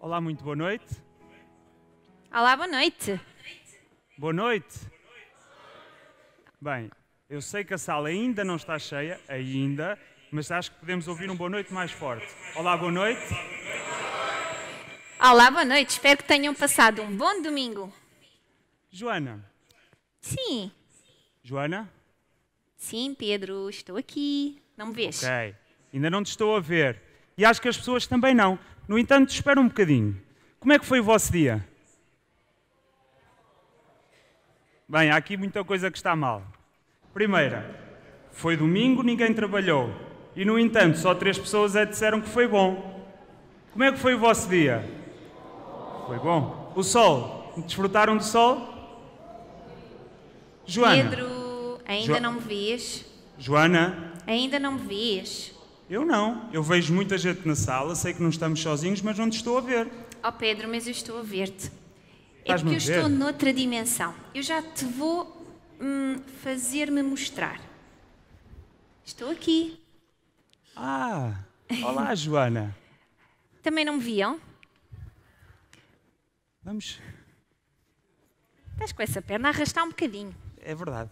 Olá, muito boa noite. Olá, boa noite. Boa noite. Bem, eu sei que a sala ainda não está cheia, mas acho que podemos ouvir um boa noite mais forte. Olá, boa noite. Olá, boa noite. Espero que tenham passado um bom domingo. Joana. Sim. Joana? Sim, Pedro, estou aqui. Não me vês? Ok. Ainda não te estou a ver. E acho que as pessoas também não. No entanto, espera um bocadinho. Como é que foi o vosso dia? Bem, há aqui muita coisa que está mal. Primeira, foi domingo, ninguém trabalhou. E, no entanto, só 3 pessoas disseram que foi bom. Como é que foi o vosso dia? Foi bom. O sol? Desfrutaram do sol? Joana? Pedro, ainda não me vês? Joana? Ainda não me vês? Eu não. Eu vejo muita gente na sala, sei que não estamos sozinhos, mas não te estou a ver. Oh, Pedro, mas eu estou a ver-te. É Estás-me porque eu a ver? estou noutra dimensão. Eu já te vou fazer-me mostrar. Estou aqui. Ah, olá, Joana. Também não me viam? Vamos... Estás com essa perna a arrastar um bocadinho. É verdade.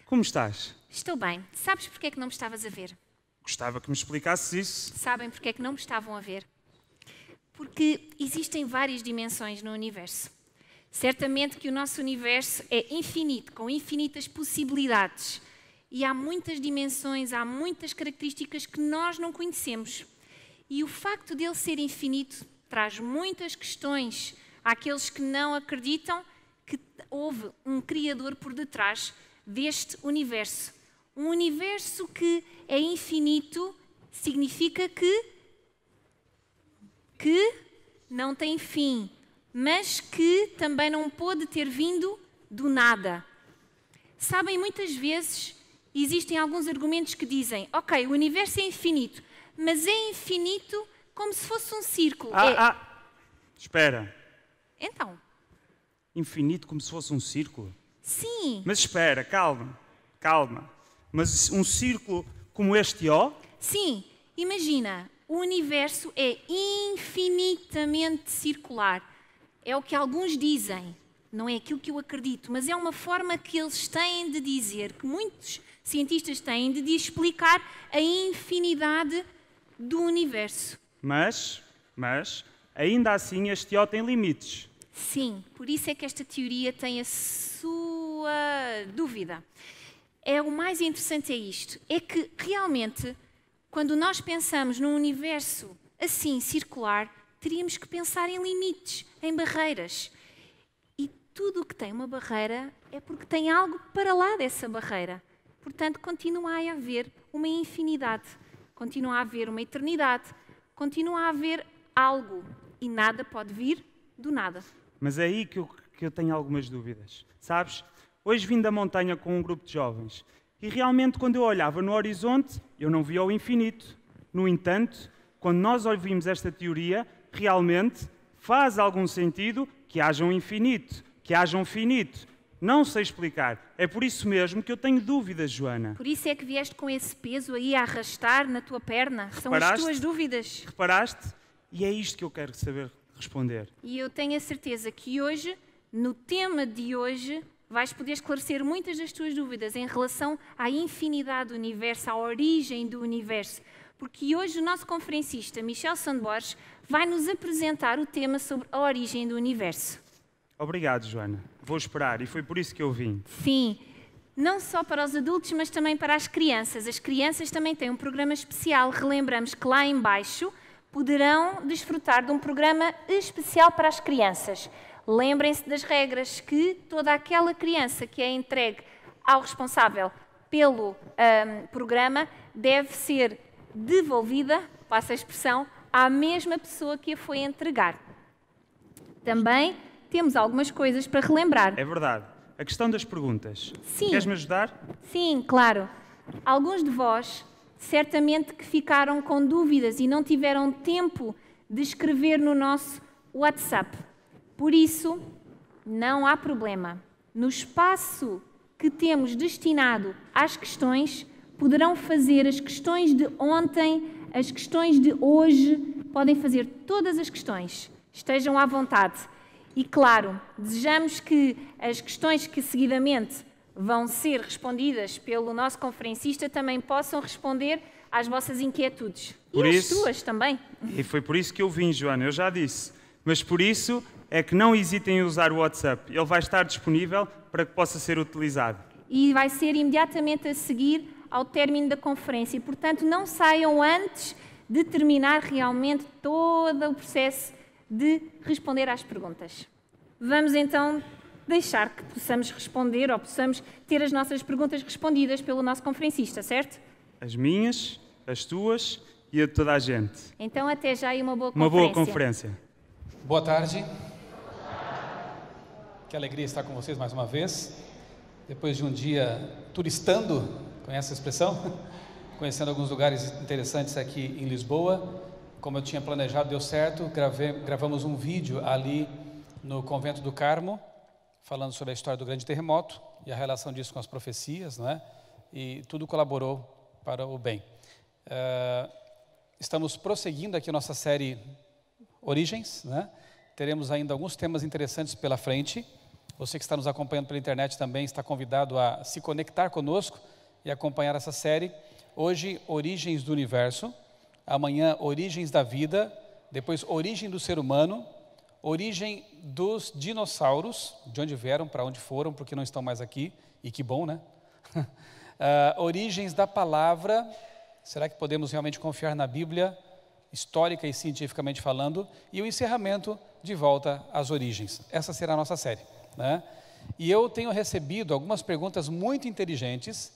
Como estás? Estou bem. Sabes porque é que não me estavas a ver? Gostava que me explicasses isso. Sabem porque é que não me estavam a ver? Porque existem várias dimensões no universo. Certamente que o nosso universo é infinito, com infinitas possibilidades. E há muitas dimensões, há muitas características que nós não conhecemos. E o facto dele ser infinito traz muitas questões àqueles que não acreditam que houve um Criador por detrás deste universo. Um universo que é infinito significa que não tem fim, mas que também não pôde ter vindo do nada. Sabem, muitas vezes existem alguns argumentos que dizem: ok, o universo é infinito, mas é infinito como se fosse um círculo. Espera. Então? Infinito como se fosse um círculo? Sim. Mas espera, calma. Mas um círculo como este O? Sim, imagina, o universo é infinitamente circular. É o que alguns dizem, não é aquilo que eu acredito, mas é uma forma que eles têm de dizer, que muitos cientistas têm de explicar a infinidade do universo. Mas, ainda assim este O tem limites. Sim, por isso é que esta teoria tem a sua dúvida. O mais interessante é isto, é que realmente, quando nós pensamos num universo assim, circular, teríamos que pensar em limites, em barreiras. E tudo o que tem uma barreira é porque tem algo para lá dessa barreira. Portanto, continua a haver uma infinidade, continua a haver uma eternidade, continua a haver algo e nada pode vir do nada. Mas é aí que eu tenho algumas dúvidas. Sabes? Hoje vim da montanha com um grupo de jovens e realmente quando eu olhava no horizonte eu não via o infinito. No entanto, quando nós ouvimos esta teoria, realmente faz algum sentido que haja um infinito, que haja um finito. Não sei explicar. É por isso mesmo que eu tenho dúvidas, Joana. Por isso é que vieste com esse peso aí a arrastar na tua perna. São as tuas dúvidas. Reparaste? E é isto que eu quero saber responder. E eu tenho a certeza que hoje, no tema de hoje, vais poder esclarecer muitas das tuas dúvidas em relação à infinidade do universo, à origem do universo. Porque hoje o nosso conferencista, Michel Sandborges, vai nos apresentar o tema sobre a origem do universo. Obrigado, Joana. Vou esperar e foi por isso que eu vim. Sim, não só para os adultos, mas também para as crianças. As crianças também têm um programa especial. Relembramos que lá em baixo poderão desfrutar de um programa especial para as crianças. Lembrem-se das regras, que toda aquela criança que é entregue ao responsável pelo programa deve ser devolvida, passa a expressão, à mesma pessoa que a foi entregar. Também temos algumas coisas para relembrar. É verdade. A questão das perguntas. Sim. Queres-me ajudar? Sim, claro. Alguns de vós certamente que ficaram com dúvidas e não tiveram tempo de escrever no nosso WhatsApp. Por isso, não há problema. No espaço que temos destinado às questões, poderão fazer as questões de ontem, as questões de hoje, podem fazer todas as questões. Estejam à vontade. E claro, desejamos que as questões que seguidamente vão ser respondidas pelo nosso conferencista também possam responder às vossas inquietudes. Por e isso, às tuas também. E foi por isso que eu vim, Joana, eu já disse. Mas por isso é que não hesitem em usar o WhatsApp. Ele vai estar disponível para que possa ser utilizado. E vai ser imediatamente a seguir ao término da conferência. E, portanto, não saiam antes de terminar realmente todo o processo de responder às perguntas. Vamos então deixar que possamos responder ou possamos ter as nossas perguntas respondidas pelo nosso conferencista, certo? As minhas, as tuas e a de toda a gente. Então até já e uma boa Uma conferência. boa conferência. Boa tarde. Que alegria estar com vocês mais uma vez. Depois de um dia turistando, conhece a expressão? Conhecendo alguns lugares interessantes aqui em Lisboa. Como eu tinha planejado, deu certo. Gravamos um vídeo ali no Convento do Carmo, falando sobre a história do grande terremoto e a relação disso com as profecias, não é? E tudo colaborou para o bem. Estamos prosseguindo aqui a nossa série Origens, né? Teremos ainda alguns temas interessantes pela frente. Você que está nos acompanhando pela internet também está convidado a se conectar conosco e acompanhar essa série. Hoje, Origens do Universo. Amanhã, Origens da Vida. Depois, Origem do Ser Humano. Origem dos dinossauros, de onde vieram, para onde foram, porque não estão mais aqui. E que bom, né? Origens da Palavra. Será que podemos realmente confiar na Bíblia, histórica e cientificamente falando? E o encerramento de volta às origens. Essa será a nossa série, né? E eu tenho recebido algumas perguntas muito inteligentes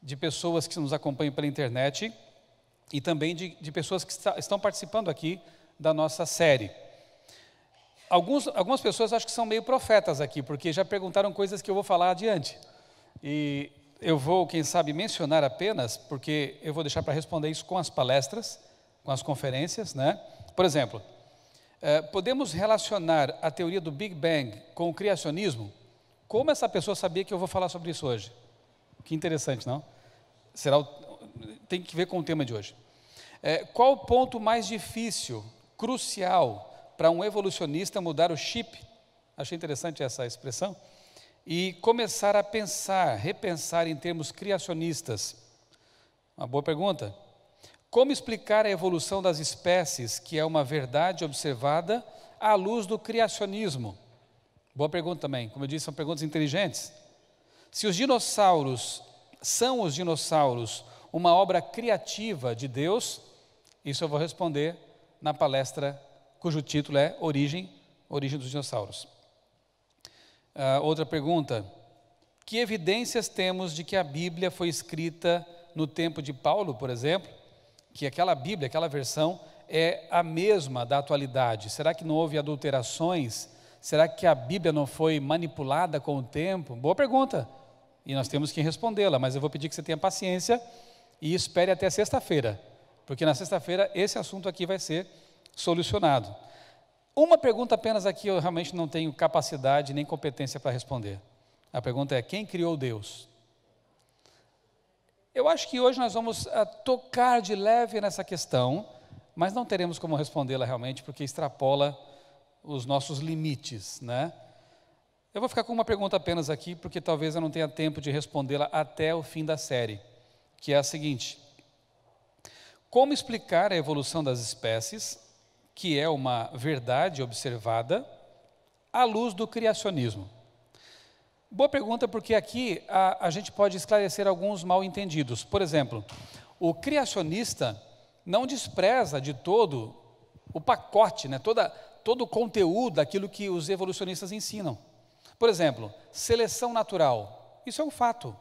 de pessoas que nos acompanham pela internet e também de pessoas que estão participando aqui da nossa série. Algumas pessoas acho que são meio profetas aqui, porque já perguntaram coisas que eu vou falar adiante. E eu vou, quem sabe, mencionar apenas, porque eu vou deixar para responder isso com as palestras, com as conferências, né? Por exemplo, podemos relacionar a teoria do Big Bang com o criacionismo? Como essa pessoa sabia que eu vou falar sobre isso hoje? Que interessante, não? Tem que ver com o tema de hoje. Qual o ponto mais difícil, crucial, para um evolucionista mudar o chip? Achei interessante essa expressão. E começar a pensar, repensar em termos criacionistas. Uma boa pergunta. Como explicar a evolução das espécies, que é uma verdade observada à luz do criacionismo? Boa pergunta também. Como eu disse, são perguntas inteligentes. Se os dinossauros são os dinossauros uma obra criativa de Deus, isso eu vou responder na palestra cujo título é Origem dos Dinossauros. Outra pergunta: que evidências temos de que a Bíblia foi escrita no tempo de Paulo, por exemplo, que aquela Bíblia, aquela versão é a mesma da atualidade? Será que não houve adulterações? Será que a Bíblia não foi manipulada com o tempo? Boa pergunta, e nós temos que respondê-la, mas eu vou pedir que você tenha paciência e espere até sexta-feira, porque na sexta-feira esse assunto aqui vai ser solucionado. Uma pergunta apenas aqui eu realmente não tenho capacidade nem competência para responder. A pergunta é: quem criou Deus? Eu acho que hoje nós vamos tocar de leve nessa questão, mas não teremos como respondê-la realmente, porque extrapola os nossos limites, né? Eu vou ficar com uma pergunta apenas aqui, porque talvez eu não tenha tempo de respondê-la até o fim da série, que é a seguinte: como explicar a evolução das espécies, que é uma verdade observada, à luz do criacionismo? Boa pergunta, porque aqui a gente pode esclarecer alguns mal-entendidos. Por exemplo, o criacionista não despreza de todo o pacote, né, todo o conteúdo daquilo que os evolucionistas ensinam. Por exemplo, seleção natural. Isso é um fato.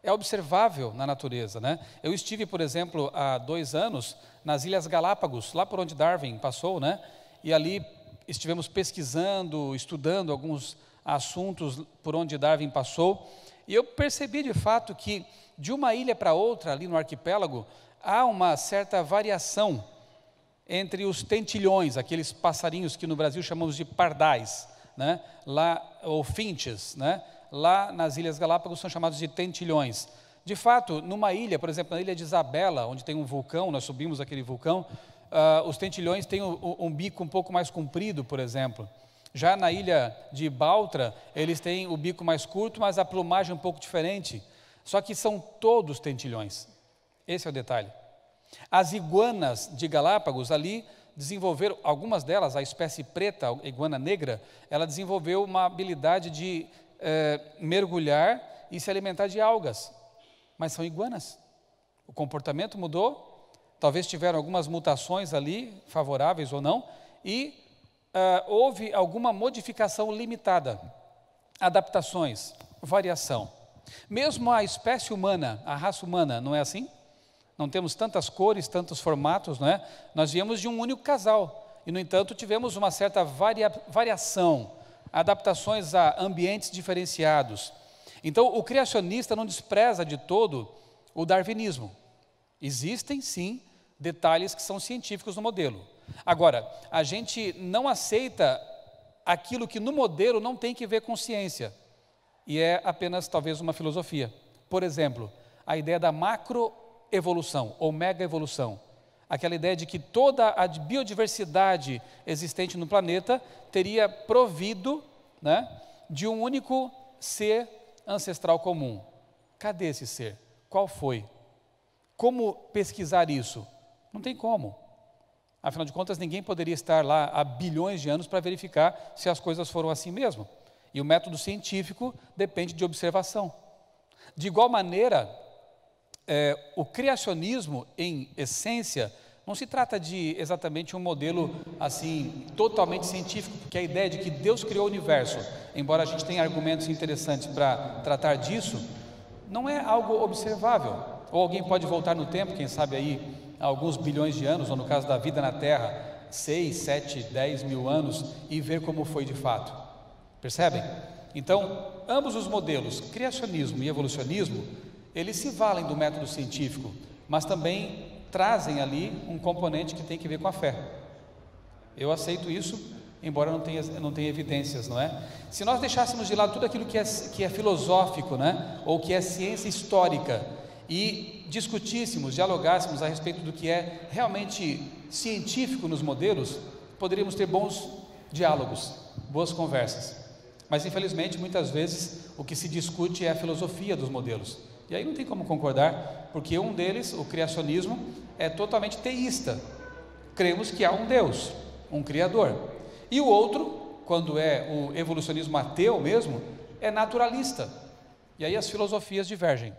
É observável na natureza, né? Eu estive, por exemplo, há 2 anos nas Ilhas Galápagos, lá por onde Darwin passou, né? E ali estivemos pesquisando, estudando alguns assuntos por onde Darwin passou. E eu percebi de fato que de uma ilha para outra, ali no arquipélago, há uma certa variação entre os tentilhões, aqueles passarinhos que no Brasil chamamos de pardais, né? Lá, ou finches, né? Lá nas Ilhas Galápagos são chamados de tentilhões. De fato, numa ilha, por exemplo, na ilha de Isabela, onde tem um vulcão, nós subimos aquele vulcão, os tentilhões têm um bico um pouco mais comprido, por exemplo. Já na ilha de Baltra, eles têm o bico mais curto, mas a plumagem um pouco diferente. Só que são todos tentilhões. Esse é o detalhe. As iguanas de Galápagos ali desenvolveram, algumas delas, a espécie preta, a iguana negra, ela desenvolveu uma habilidade de mergulhar e se alimentar de algas. Mas são iguanas. O comportamento mudou, talvez tiveram algumas mutações ali, favoráveis ou não, e houve alguma modificação limitada, adaptações, variação. Mesmo a espécie humana, a raça humana, não é assim? Não temos tantas cores, tantos formatos, não é? Nós viemos de um único casal e, no entanto, tivemos uma certa variação, adaptações a ambientes diferenciados. Então, o criacionista não despreza de todo o darwinismo. Existem, sim, detalhes que são científicos no modelo. Agora, a gente não aceita aquilo que no modelo não tem que ver com ciência e é apenas, talvez, uma filosofia. Por exemplo, a ideia da macroevolução ou mega-evolução. Aquela ideia de que toda a biodiversidade existente no planeta teria provido, né, de um único ser ancestral comum. Cadê esse ser? Qual foi? Como pesquisar isso? Não tem como. Afinal de contas, ninguém poderia estar lá há bilhões de anos para verificar se as coisas foram assim mesmo. E o método científico depende de observação. De igual maneira, o criacionismo, em essência, não se trata de exatamente um modelo assim totalmente científico, porque a ideia de que Deus criou o universo, embora a gente tenha argumentos interessantes para tratar disso, não é algo observável. Ou alguém pode voltar no tempo, quem sabe aí há alguns bilhões de anos, ou no caso da vida na Terra, 6, 7, 10 mil anos, e ver como foi de fato. Percebem? Então, ambos os modelos, criacionismo e evolucionismo, eles se valem do método científico, mas também trazem ali um componente que tem que ver com a fé. Eu aceito isso, embora não tenha evidências, não é? Se nós deixássemos de lado tudo aquilo que é filosófico, né? Ou que é ciência histórica, e discutíssemos, dialogássemos a respeito do que é realmente científico nos modelos, poderíamos ter bons diálogos, boas conversas. Mas, infelizmente, muitas vezes o que se discute é a filosofia dos modelos. E aí não tem como concordar, porque um deles, o criacionismo, é totalmente teísta. Cremos que há um Deus, um Criador. E o outro, quando é o evolucionismo ateu mesmo, é naturalista. E aí as filosofias divergem.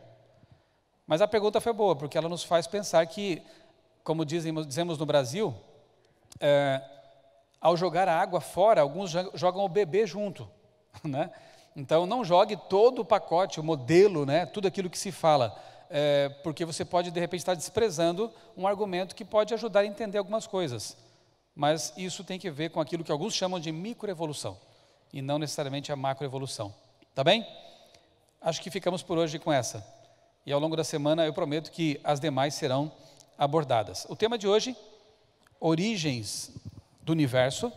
Mas a pergunta foi boa, porque ela nos faz pensar que, como dizemos no Brasil, ao jogar a água fora, alguns jogam o bebê junto, né? Então não jogue todo o pacote, o modelo, né? Tudo aquilo que se fala, porque você pode de repente estar desprezando um argumento que pode ajudar a entender algumas coisas. Mas isso tem que ver com aquilo que alguns chamam de microevolução, e não necessariamente a macroevolução. Tá bem? Acho que ficamos por hoje com essa. E ao longo da semana eu prometo que as demais serão abordadas. O tema de hoje, origens do universo,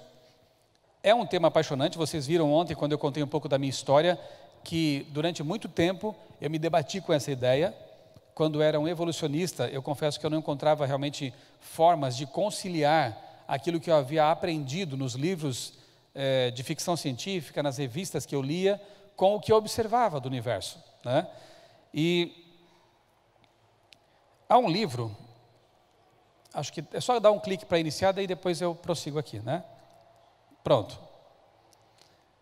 é um tema apaixonante. Vocês viram ontem, quando eu contei um pouco da minha história, que durante muito tempo eu me debati com essa ideia. Quando era um evolucionista, eu confesso que eu não encontrava realmente formas de conciliar aquilo que eu havia aprendido nos livros de ficção científica, nas revistas que eu lia, com o que eu observava do universo, né? E há um livro, acho que é só dar um clique para iniciar, daí depois eu prossigo aqui, né? Pronto.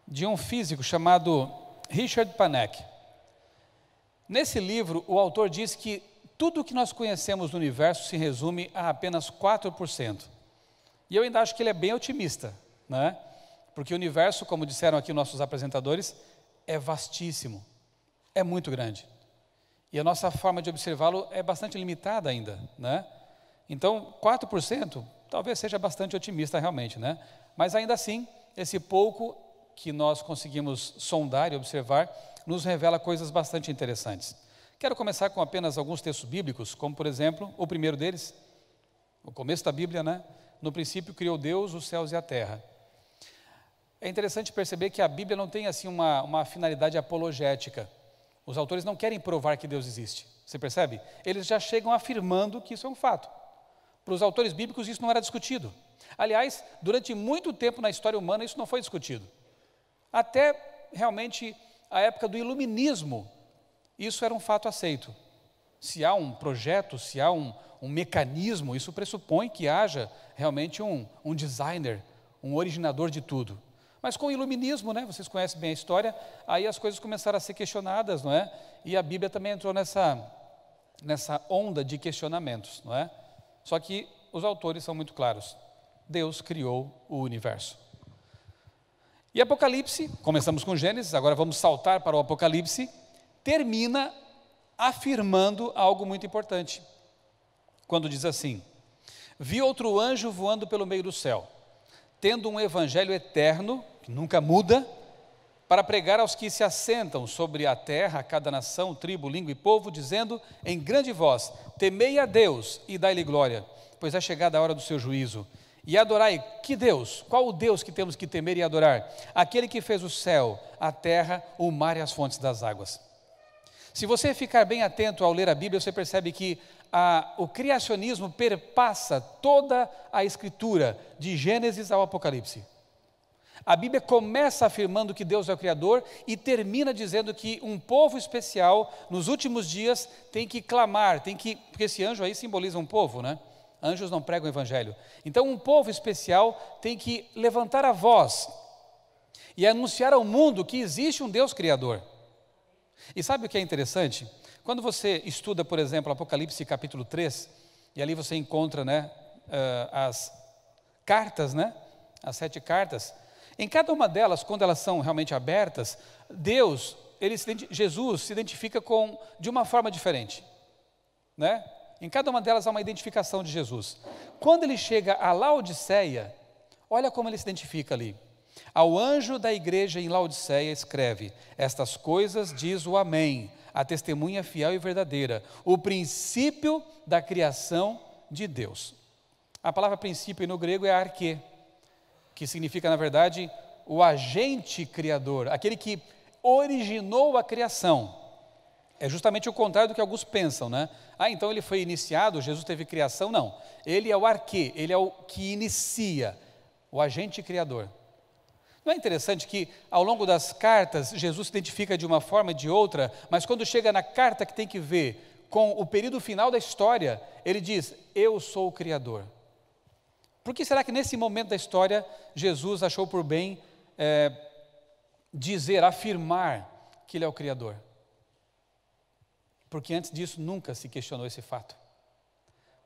De um físico chamado Richard Panek. Nesse livro, o autor diz que tudo o que nós conhecemos do universo se resume a apenas 4%. E eu ainda acho que ele é bem otimista, né? Porque o universo, como disseram aqui nossos apresentadores, é vastíssimo, é muito grande. E a nossa forma de observá-lo é bastante limitada ainda, né? Então, 4% talvez seja bastante otimista realmente, né? Mas ainda assim, esse pouco que nós conseguimos sondar e observar nos revela coisas bastante interessantes. Quero começar com apenas alguns textos bíblicos, como por exemplo, o primeiro deles, o começo da Bíblia, né? No princípio criou Deus os céus e a terra. É interessante perceber que a Bíblia não tem assim uma finalidade apologética. Os autores não querem provar que Deus existe. Você percebe? Eles já chegam afirmando que isso é um fato. Para os autores bíblicos isso não era discutido. Aliás, durante muito tempo na história humana isso não foi discutido. Até realmente a época do iluminismo, isso era um fato aceito. Se há um projeto, se há um mecanismo, isso pressupõe que haja realmente um designer, um originador de tudo. Mas com o iluminismo, né, vocês conhecem bem a história, aí as coisas começaram a ser questionadas, não é? E a Bíblia também entrou nessa onda de questionamentos, não é? Só que os autores são muito claros. Deus criou o universo. E Apocalipse, começamos com Gênesis, agora vamos saltar para o Apocalipse, termina afirmando algo muito importante. Quando diz assim: vi outro anjo voando pelo meio do céu, tendo um evangelho eterno, que nunca muda, para pregar aos que se assentam sobre a terra, cada nação, tribo, língua e povo, dizendo em grande voz: temei a Deus e dai-lhe glória, pois é chegada a hora do seu juízo. E adorai, que Deus? Qual o Deus que temos que temer e adorar? Aquele que fez o céu, a terra, o mar e as fontes das águas. Se você ficar bem atento ao ler a Bíblia, você percebe que o criacionismo perpassa toda a escritura, de Gênesis ao Apocalipse. A Bíblia começa afirmando que Deus é o Criador e termina dizendo que um povo especial, nos últimos dias, tem que clamar, porque esse anjo aí simboliza um povo, né? Anjos não pregam o evangelho. Então um povo especial tem que levantar a voz e anunciar ao mundo que existe um Deus Criador. E sabe o que é interessante? Quando você estuda, por exemplo, Apocalipse capítulo 3, e ali você encontra, né, as cartas, né, as 7 cartas, em cada uma delas, quando elas são realmente abertas, Jesus se identifica de uma forma diferente, né? Em cada uma delas há uma identificação de Jesus. Quando ele chega a Laodiceia, olha como ele se identifica ali. Ao anjo da igreja em Laodiceia escreve: estas coisas diz o Amém, a testemunha fiel e verdadeira, o princípio da criação de Deus. A palavra princípio no grego é arquê, que significa, na verdade, o agente criador, aquele que originou a criação. É justamente o contrário do que alguns pensam, né? Então ele foi iniciado, Jesus teve criação. Não, ele é o arquê, ele é o que inicia, o agente criador. Não é interessante que ao longo das cartas, Jesus se identifica de uma forma e de outra, mas quando chega na carta que tem que ver com o período final da história, ele diz: eu sou o Criador. Por que será que nesse momento da história, Jesus achou por bem afirmar que ele é o Criador? Porque antes disso nunca se questionou esse fato.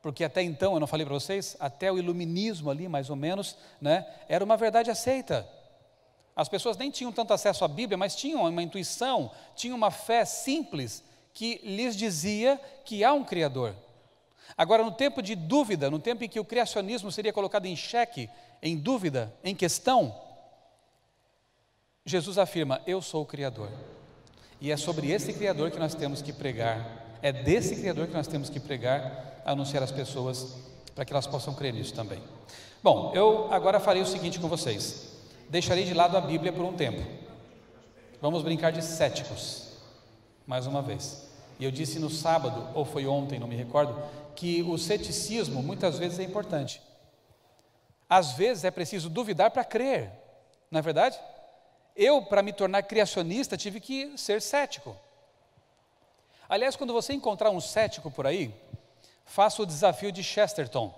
Porque até então, eu não falei para vocês, até o iluminismo ali mais ou menos, né, era uma verdade aceita. As pessoas nem tinham tanto acesso à Bíblia, mas tinham uma intuição, tinham uma fé simples que lhes dizia que há um Criador. Agora, no tempo de dúvida, no tempo em que o criacionismo seria colocado em xeque, em dúvida, em questão, Jesus afirma: eu sou o Criador. E é sobre esse Criador que nós temos que pregar, é desse Criador que nós temos que pregar, anunciar às pessoas, para que elas possam crer nisso também. Bom, eu agora farei o seguinte com vocês: deixarei de lado a Bíblia por um tempo. Vamos brincar de céticos, mais uma vez. E eu disse no sábado, ou foi ontem, não me recordo, que o ceticismo muitas vezes é importante. Às vezes é preciso duvidar para crer, não é verdade? Eu, para me tornar criacionista, tive que ser cético. Aliás, quando você encontrar um cético por aí, faça o desafio de Chesterton.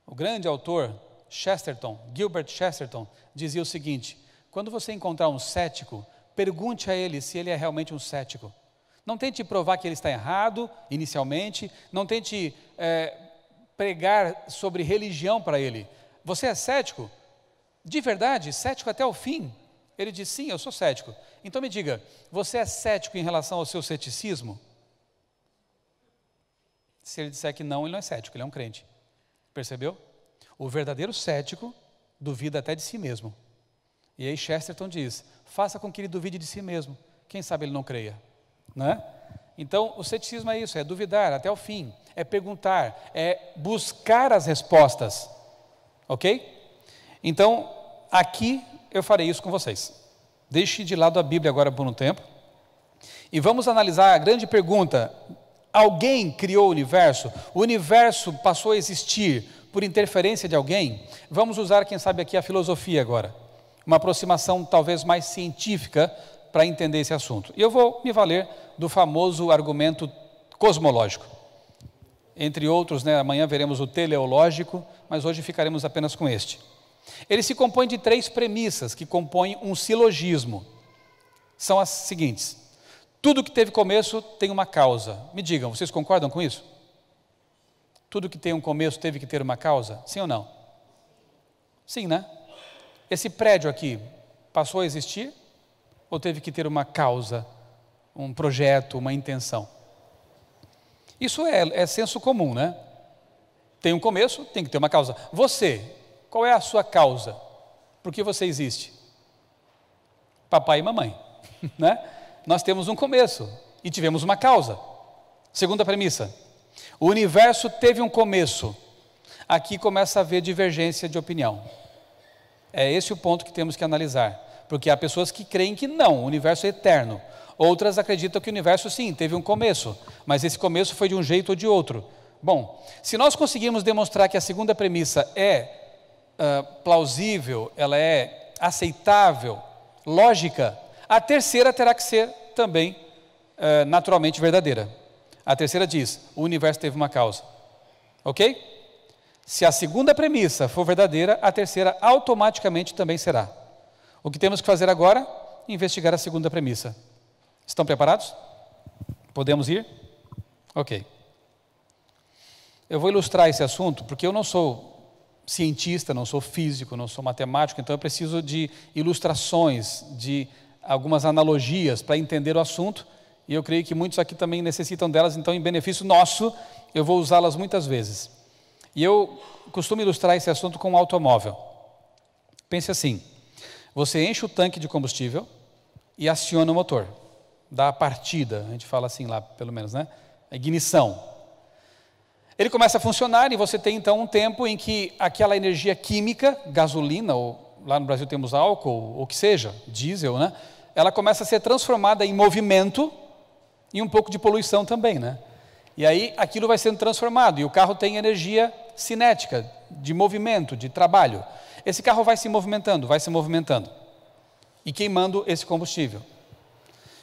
O grande autor Chesterton, Gilbert Chesterton, dizia o seguinte: quando você encontrar um cético, pergunte a ele se ele é realmente um cético. Não tente provar que ele está errado, inicialmente, não tente pregar sobre religião para ele. Você é cético? De verdade, cético até o fim? Ele diz: sim, eu sou cético. Então me diga, você é cético em relação ao seu ceticismo? Se ele disser que não, ele não é cético, ele é um crente. Percebeu? O verdadeiro cético duvida até de si mesmo. E aí Chesterton diz: faça com que ele duvide de si mesmo. Quem sabe ele não creia, não é? Então o ceticismo é isso, é duvidar até o fim, é perguntar, é buscar as respostas, ok? Então aqui eu farei isso com vocês. Deixe de lado a Bíblia agora por um tempo e vamos analisar a grande pergunta: Alguém criou o universo passou a existir por interferência de alguém. Vamos usar, quem sabe, aqui a filosofia agora, uma aproximação talvez mais científica para entender esse assunto. E eu vou me valer do famoso argumento cosmológico. Entre outros, né, amanhã veremos o teleológico, mas hoje ficaremos apenas com este. Ele se compõe de 3 premissas que compõem um silogismo. São as seguintes: tudo que teve começo tem uma causa. Me digam, vocês concordam com isso? Tudo que tem um começo teve que ter uma causa? Sim ou não? Sim, né? Esse prédio aqui passou a existir ou teve que ter uma causa, um projeto, uma intenção? Isso é senso comum, né? Tem um começo, tem que ter uma causa. Você, qual é a sua causa? Por que você existe? Papai e mamãe, né? Nós temos um começo e tivemos uma causa. Segunda premissa: o universo teve um começo. Aqui começa a haver divergência de opinião. É esse o ponto que temos que analisar, porque há pessoas que creem que não, o universo é eterno. Outras acreditam que o universo, sim, teve um começo, mas esse começo foi de um jeito ou de outro. Bom, se nós conseguirmos demonstrar que a segunda premissa é plausível, ela é aceitável, lógica, a terceira terá que ser também naturalmente verdadeira. A terceira diz: o universo teve uma causa. Ok? Se a segunda premissa for verdadeira, a terceira automaticamente também será. O que temos que fazer agora? Investigar a segunda premissa. Estão preparados? Podemos ir? Ok. Eu vou ilustrar esse assunto porque eu não sou cientista, não sou físico, não sou matemático, então eu preciso de ilustrações, de algumas analogias para entender o assunto, e eu creio que muitos aqui também necessitam delas, então em benefício nosso, eu vou usá-las muitas vezes. E eu costumo ilustrar esse assunto com um automóvel. Pense assim: você enche o tanque de combustível e aciona o motor, dá a partida, a gente fala assim lá, pelo menos, né? A ignição. Ele começa a funcionar e você tem então um tempo em que aquela energia química, gasolina, ou lá no Brasil temos álcool, ou o que seja, diesel, né? Ela começa a ser transformada em movimento e um pouco de poluição também, né? E aí aquilo vai sendo transformado e o carro tem energia cinética, de movimento, de trabalho. Esse carro vai se movimentando e queimando esse combustível.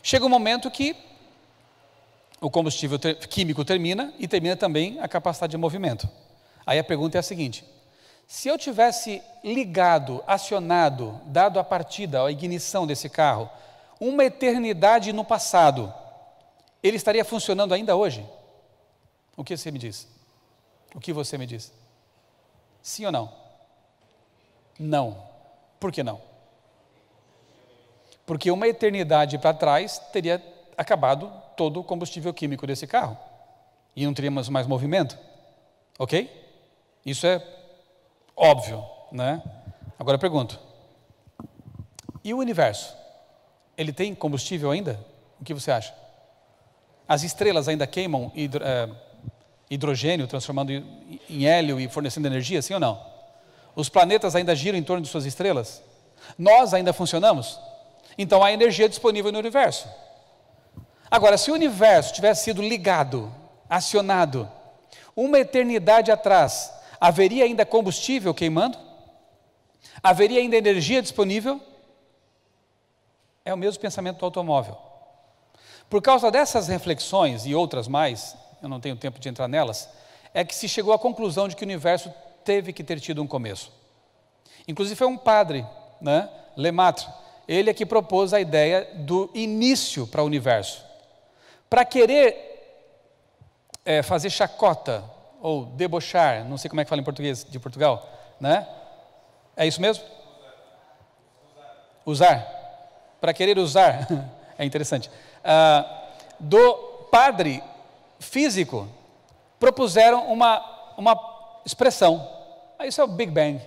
Chega um momento que o combustível químico termina e termina também a capacidade de movimento. Aí a pergunta é a seguinte: se eu tivesse ligado, acionado, dado a partida, a ignição desse carro, uma eternidade no passado, ele estaria funcionando ainda hoje? O que você me diz? O que você me diz? Sim ou não? Não. Por que não? Porque uma eternidade para trás teria acabado todo o combustível químico desse carro e não teríamos mais movimento. Ok? Isso é óbvio, né? Agora eu pergunto: e o universo? Ele tem combustível ainda? O que você acha? As estrelas ainda queimam hidrogênio, transformando em hélio e fornecendo energia, sim ou não? Os planetas ainda giram em torno de suas estrelas? Nós ainda funcionamos? Então há energia disponível no universo. Agora, se o universo tivesse sido ligado, acionado, uma eternidade atrás, haveria ainda combustível queimando? Haveria ainda energia disponível? É o mesmo pensamento do automóvel. Por causa dessas reflexões e outras mais, eu não tenho tempo de entrar nelas, é que se chegou à conclusão de que o universo teve que ter tido um começo. Inclusive foi um padre, né, Lemaitre, ele é que propôs a ideia do início para o universo. Para querer fazer chacota ou debochar, não sei como é que fala em português de Portugal, né? É isso mesmo? Usar. Para querer usar, é interessante. Do padre físico, propuseram uma expressão. Isso é o Big Bang.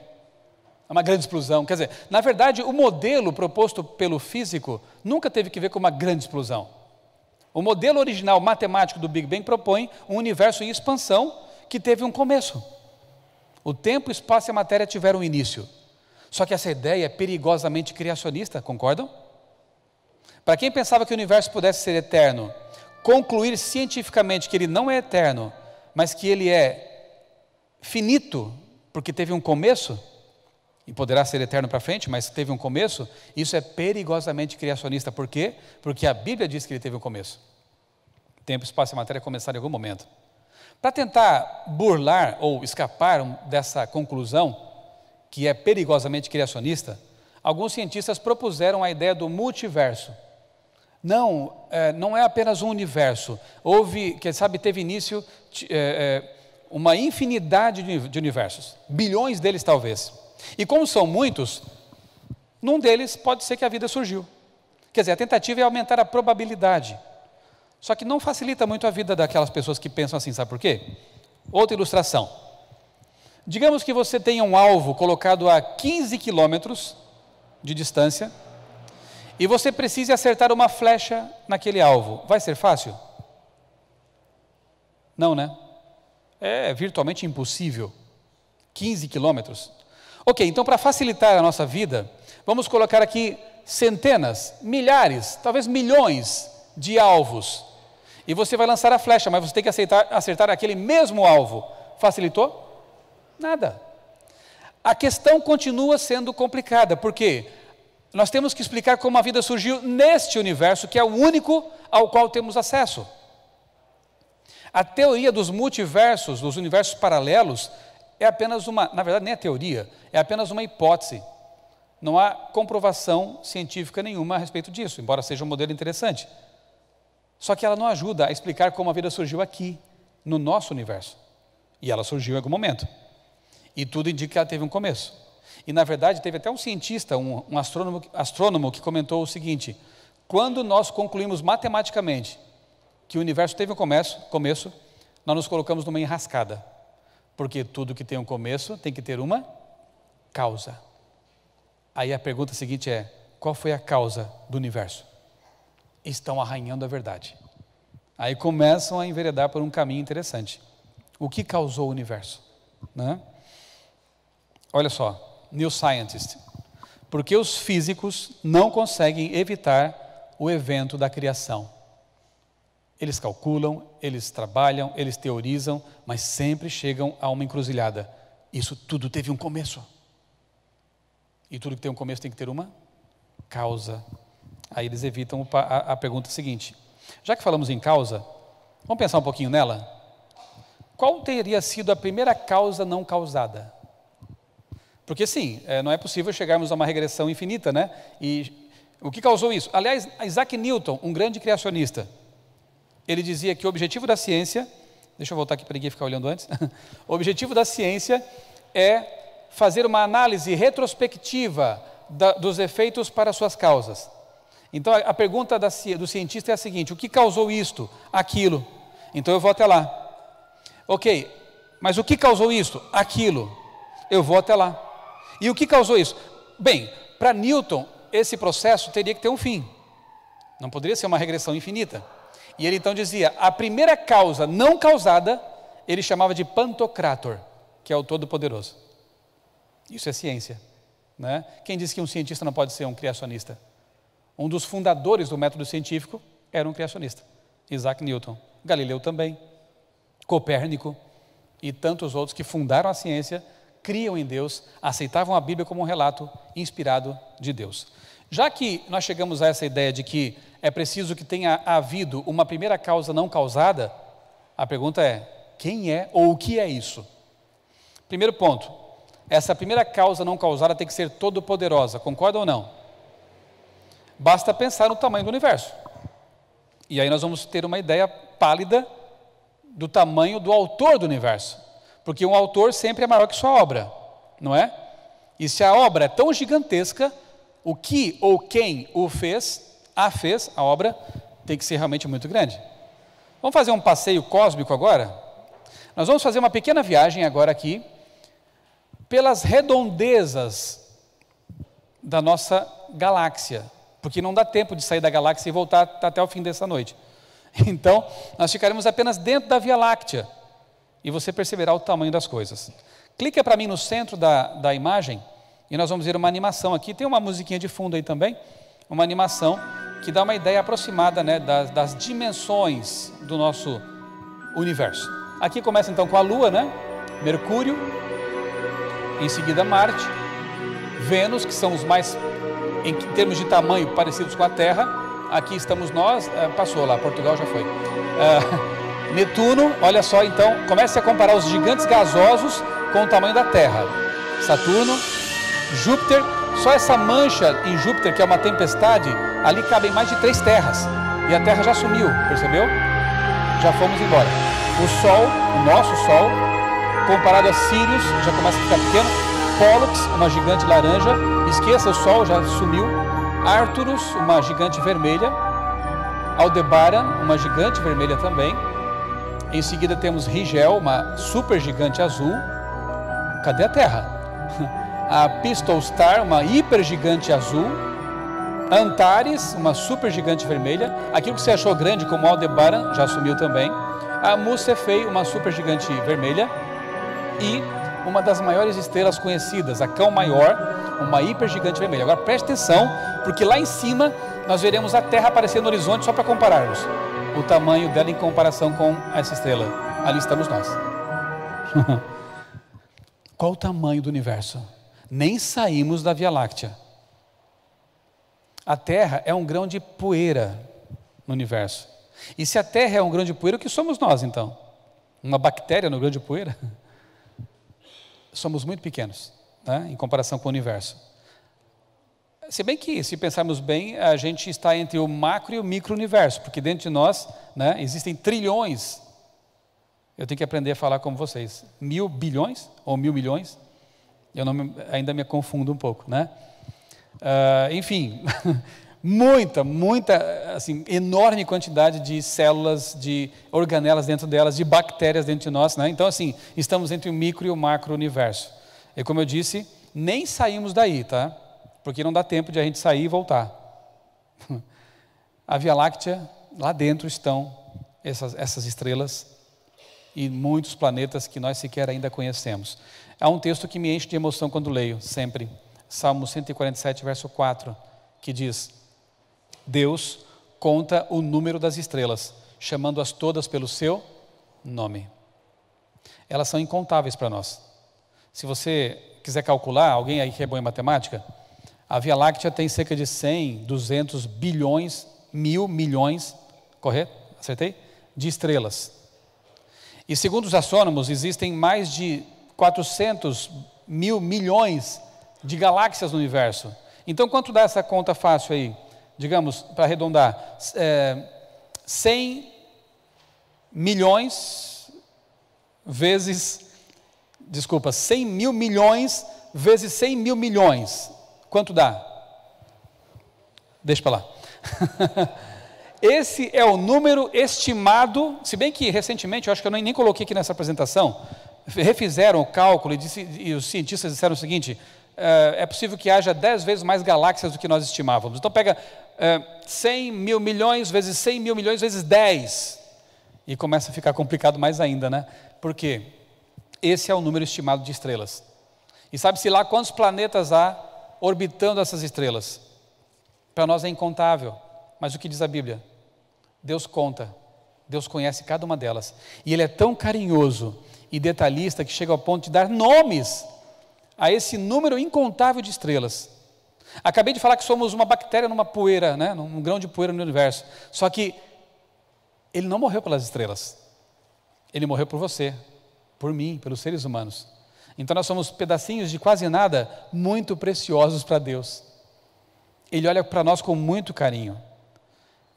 É uma grande explosão. Quer dizer, na verdade, o modelo proposto pelo físico nunca teve que ver com uma grande explosão. O modelo original matemático do Big Bang propõe um universo em expansão que teve um começo. O tempo, o espaço e a matéria tiveram um início. Só que essa ideia é perigosamente criacionista, concordam? Para quem pensava que o universo pudesse ser eterno, concluir cientificamente que ele não é eterno, mas que ele é finito, porque teve um começo, e poderá ser eterno para frente, mas teve um começo, isso é perigosamente criacionista. Por quê? Porque a Bíblia diz que ele teve um começo. Tempo, espaço e matéria começaram em algum momento. Para tentar burlar ou escapar dessa conclusão, que é perigosamente criacionista, alguns cientistas propuseram a ideia do multiverso. Não é apenas um universo. Teve início uma infinidade de universos, bilhões deles talvez. E como são muitos, num deles pode ser que a vida surgiu. Quer dizer, a tentativa é aumentar a probabilidade. Só que não facilita muito a vida daquelas pessoas que pensam assim, sabe por quê? Outra ilustração. Digamos que você tenha um alvo colocado a 15 quilômetros de distância e você precise acertar uma flecha naquele alvo. Vai ser fácil? Não, né? É virtualmente impossível. 15 quilômetros. Ok, então para facilitar a nossa vida, vamos colocar aqui centenas, milhares, talvez milhões de alvos. E você vai lançar a flecha, mas você tem que acertar aquele mesmo alvo. Facilitou? Nada. A questão continua sendo complicada, porque nós temos que explicar como a vida surgiu neste universo, que é o único ao qual temos acesso. A teoria dos multiversos, dos universos paralelos, é apenas na verdade nem é teoria, é apenas uma hipótese. Não há comprovação científica nenhuma a respeito disso, embora seja um modelo interessante. Só que ela não ajuda a explicar como a vida surgiu aqui, no nosso universo. E ela surgiu em algum momento. E tudo indica que ela teve um começo. E na verdade teve até um cientista, um astrônomo que comentou o seguinte: quando nós concluímos matematicamente que o universo teve um começo, nós nos colocamos numa enrascada. Porque tudo que tem um começo tem que ter uma causa. Aí a pergunta seguinte é: qual foi a causa do universo? Estão arranhando a verdade. Aí começam a enveredar por um caminho interessante. O que causou o universo? Né? Olha só, New Scientist. Porque os físicos não conseguem evitar o evento da criação. Eles calculam, eles trabalham, eles teorizam, mas sempre chegam a uma encruzilhada. Isso tudo teve um começo. E tudo que tem um começo tem que ter uma causa. Aí eles evitam a pergunta seguinte: já que falamos em causa, vamos pensar um pouquinho nela? Qual teria sido a primeira causa não causada? Porque sim, não é possível chegarmos a uma regressão infinita, né? E o que causou isso? Aliás, Isaac Newton, um grande criacionista, ele dizia que o objetivo da ciência, deixa eu voltar aqui para ninguém ficar olhando antes, o objetivo da ciência é fazer uma análise retrospectiva dos efeitos para suas causas. Então a pergunta do cientista é a seguinte: o que causou isto, aquilo? Então eu vou até lá. Ok, mas o que causou isto, aquilo? Eu vou até lá. E o que causou isso? Bem, para Newton, esse processo teria que ter um fim. Não poderia ser uma regressão infinita. E ele então dizia, a primeira causa não causada, ele chamava de Pantocrator, que é o Todo-Poderoso. Isso é ciência, né? Quem disse que um cientista não pode ser um criacionista? Um dos fundadores do método científico era um criacionista, Isaac Newton. Galileu também, Copérnico e tantos outros que fundaram a ciência, criam em Deus, aceitavam a Bíblia como um relato inspirado de Deus. Já que nós chegamos a essa ideia de que é preciso que tenha havido uma primeira causa não causada, a pergunta é: quem é ou o que é isso? Primeiro ponto, essa primeira causa não causada tem que ser todo-poderosa, concorda ou não? Basta pensar no tamanho do universo. E aí nós vamos ter uma ideia pálida do tamanho do autor do universo. Porque um autor sempre é maior que sua obra, não é? E se a obra é tão gigantesca, o que ou quem a obra, tem que ser realmente muito grande. Vamos fazer um passeio cósmico agora? Nós vamos fazer uma pequena viagem agora aqui, pelas redondezas da nossa galáxia, porque não dá tempo de sair da galáxia e voltar até o fim dessa noite. Então, nós ficaremos apenas dentro da Via Láctea, e você perceberá o tamanho das coisas. Clica para mim no centro da imagem, e nós vamos ver uma animação aqui, tem uma musiquinha de fundo aí também, uma animação que dá uma ideia aproximada, né, das dimensões do nosso universo. Aqui começa então com a Lua, né? Mercúrio, em seguida Marte, Vênus, que são os mais, em termos de tamanho, parecidos com a Terra. Aqui estamos nós, passou lá, Portugal já foi. Netuno, olha só então, comece a comparar os gigantes gasosos com o tamanho da Terra. Saturno, Júpiter, só essa mancha em Júpiter, que é uma tempestade, ali cabem mais de 3 terras, e a Terra já sumiu, percebeu? Já fomos embora. O Sol, o nosso Sol, comparado a Sirius, já começa a ficar pequeno. Pollux, uma gigante laranja, esqueça, o Sol já sumiu. Arcturus, uma gigante vermelha. Aldebaran, uma gigante vermelha também. Em seguida temos Rigel, uma super gigante azul. Cadê a Terra? A Pistol Star, uma hiper gigante azul. Antares, uma super gigante vermelha. Aquilo que você achou grande como Aldebaran já sumiu também. A Mussefei, uma super gigante vermelha. E uma das maiores estrelas conhecidas, a Cão Maior, uma hiper gigante vermelha. Agora preste atenção, porque lá em cima nós veremos a Terra aparecer no horizonte, só para compararmos o tamanho dela em comparação com essa estrela. Ali estamos nós. Qual o tamanho do universo? Nem saímos da Via Láctea. A Terra é um grão de poeira no universo. E se a Terra é um grão de poeira, o que somos nós então? Uma bactéria no grão de poeira? Somos muito pequenos, né, em comparação com o universo. Se bem que, se pensarmos bem, a gente está entre o macro e o micro-universo, porque dentro de nós, né, existem trilhões. Eu tenho que aprender a falar como vocês. 1000 bilhões ou 1000 milhões? Eu ainda me confundo um pouco, né? Enfim, muita, assim, enorme quantidade de células, de organelas dentro delas, de bactérias dentro de nós, né? Então, assim, estamos entre o micro e o macro universo. E como eu disse, nem saímos daí, tá? Porque não dá tempo de a gente sair e voltar. A Via Láctea, lá dentro estão essas estrelas e muitos planetas que nós sequer ainda conhecemos. Há um texto que me enche de emoção quando leio, sempre. Salmo 147, verso 4, que diz: Deus conta o número das estrelas, chamando-as todas pelo seu nome. Elas são incontáveis para nós. Se você quiser calcular, alguém aí que é bom em matemática, a Via Láctea tem cerca de 100, 200 bilhões, 1000 milhões, correto? Acertei? De estrelas. E segundo os astrônomos, existem mais de 400 mil milhões de galáxias no universo. Então, quanto dá essa conta fácil aí? Digamos, para arredondar, 100 milhões vezes, 100 mil milhões vezes 100 mil milhões. Quanto dá? Deixa para lá. Esse é o número estimado, se bem que recentemente, eu acho que eu nem coloquei aqui nessa apresentação, refizeram o cálculo e os cientistas disseram o seguinte: é possível que haja 10 vezes mais galáxias do que nós estimávamos. Então pega 100 mil milhões vezes 100 mil milhões vezes 10. E começa a ficar complicado mais ainda, né? Por quê? Esse é o número estimado de estrelas. E sabe-se lá quantos planetas há orbitando essas estrelas? Para nós é incontável. Mas o que diz a Bíblia? Deus conta. Deus conhece cada uma delas. E Ele é tão carinhoso e detalhista que chega ao ponto de dar nomes a esse número incontável de estrelas. Acabei de falar que somos uma bactéria numa poeira, né? Num grão de poeira no universo. Só que Ele não morreu pelas estrelas. Ele morreu por você, por mim, pelos seres humanos. Então nós somos pedacinhos de quase nada, muito preciosos para Deus. Ele olha para nós com muito carinho.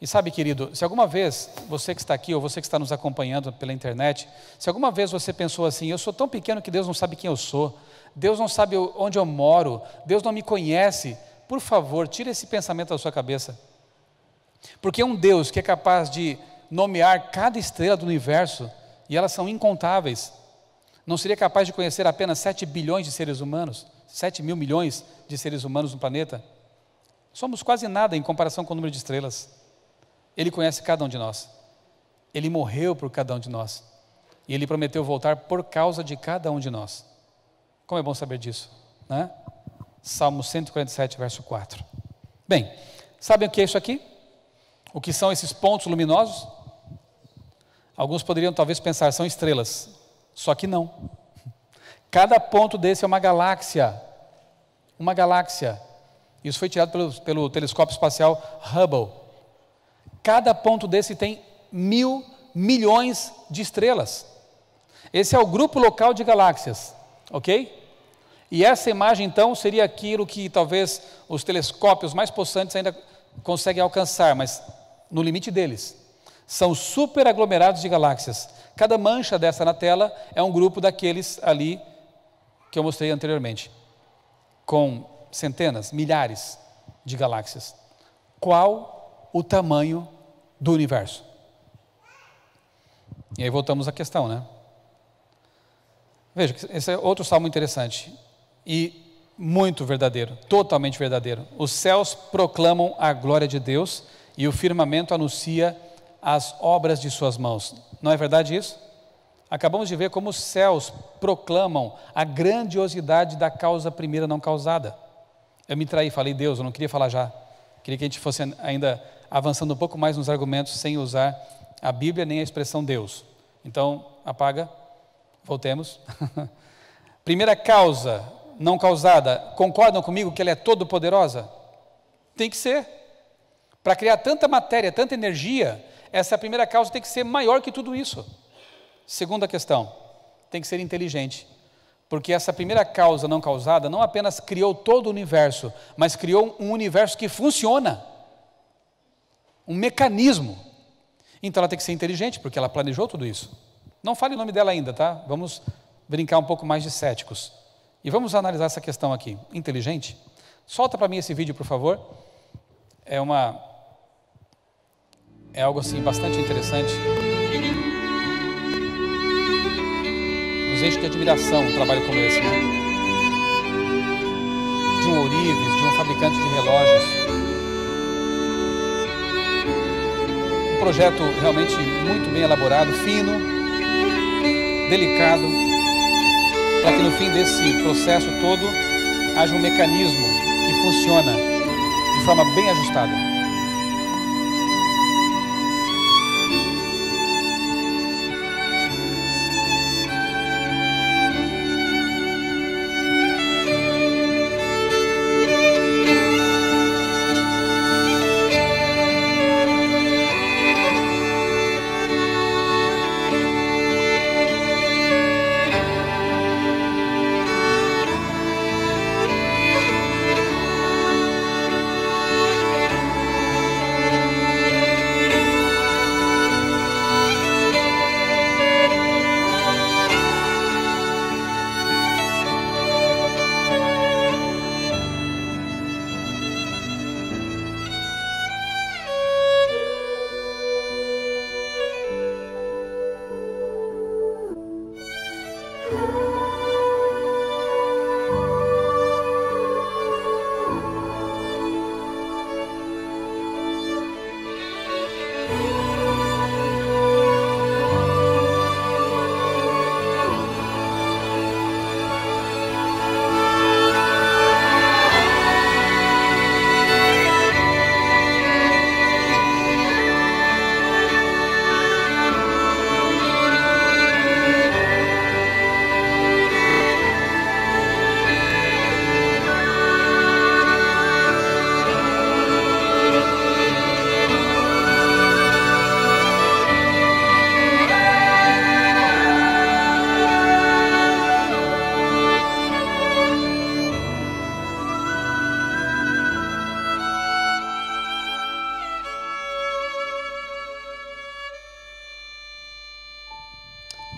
E sabe, querido, se alguma vez você que está aqui, ou você que está nos acompanhando pela internet, se alguma vez você pensou assim: eu sou tão pequeno que Deus não sabe quem eu sou, Deus não sabe onde eu moro, Deus não me conhece, por favor, tire esse pensamento da sua cabeça. Porque um Deus que é capaz de nomear cada estrela do universo, e elas são incontáveis, não seria capaz de conhecer apenas 7 bilhões de seres humanos, 7 mil milhões de seres humanos no planeta? Somos quase nada em comparação com o número de estrelas. Ele conhece cada um de nós. Ele morreu por cada um de nós. E Ele prometeu voltar por causa de cada um de nós. Como é bom saber disso, né? Salmo 147, verso 4. Bem, sabem o que é isso aqui? o que são esses pontos luminosos? Alguns poderiam talvez pensar, são estrelas, só que não. Cada ponto desse é uma galáxia. Uma galáxia. Isso foi tirado pelo telescópio espacial Hubble. Cada ponto desse tem 1.000 milhões de estrelas. Esse é o grupo local de galáxias, ok? E essa imagem, então, seria aquilo que talvez os telescópios mais possantes ainda conseguem alcançar, mas no limite deles. São superaglomerados de galáxias. Cada mancha dessa na tela é um grupo daqueles ali que eu mostrei anteriormente, com centenas, milhares de galáxias. Qual o tamanho do universo? E aí voltamos à questão, né? Veja, esse é outro salmo interessante e muito verdadeiro, totalmente verdadeiro. Os céus proclamam a glória de Deus e o firmamento anuncia as obras de suas mãos. Não é verdade isso? Acabamos de ver como os céus proclamam a grandiosidade da causa primeira não causada. Eu me traí, falei Deus, eu não queria falar já. Queria que a gente fosse ainda avançando um pouco mais nos argumentos sem usar a Bíblia nem a expressão Deus. Então, apaga, voltemos. Primeira causa não causada, concordam comigo que ela é todo poderosa? Tem que ser. Para criar tanta matéria, tanta energia, essa primeira causa tem que ser maior que tudo isso. Segunda questão, tem que ser inteligente, porque essa primeira causa não causada não apenas criou todo o universo, mas criou um universo que funciona, um mecanismo. Então ela tem que ser inteligente, porque ela planejou tudo isso. Não fale o nome dela ainda, tá? Vamos brincar um pouco mais de céticos. E vamos analisar essa questão aqui. Inteligente? Solta para mim esse vídeo, por favor. É algo assim bastante interessante. Nos enche de admiração um trabalho como esse, né? De um ourives, de um fabricante de relógios. Um projeto realmente muito bem elaborado, fino, delicado, para que no fim desse processo todo haja um mecanismo que funciona de forma bem ajustada.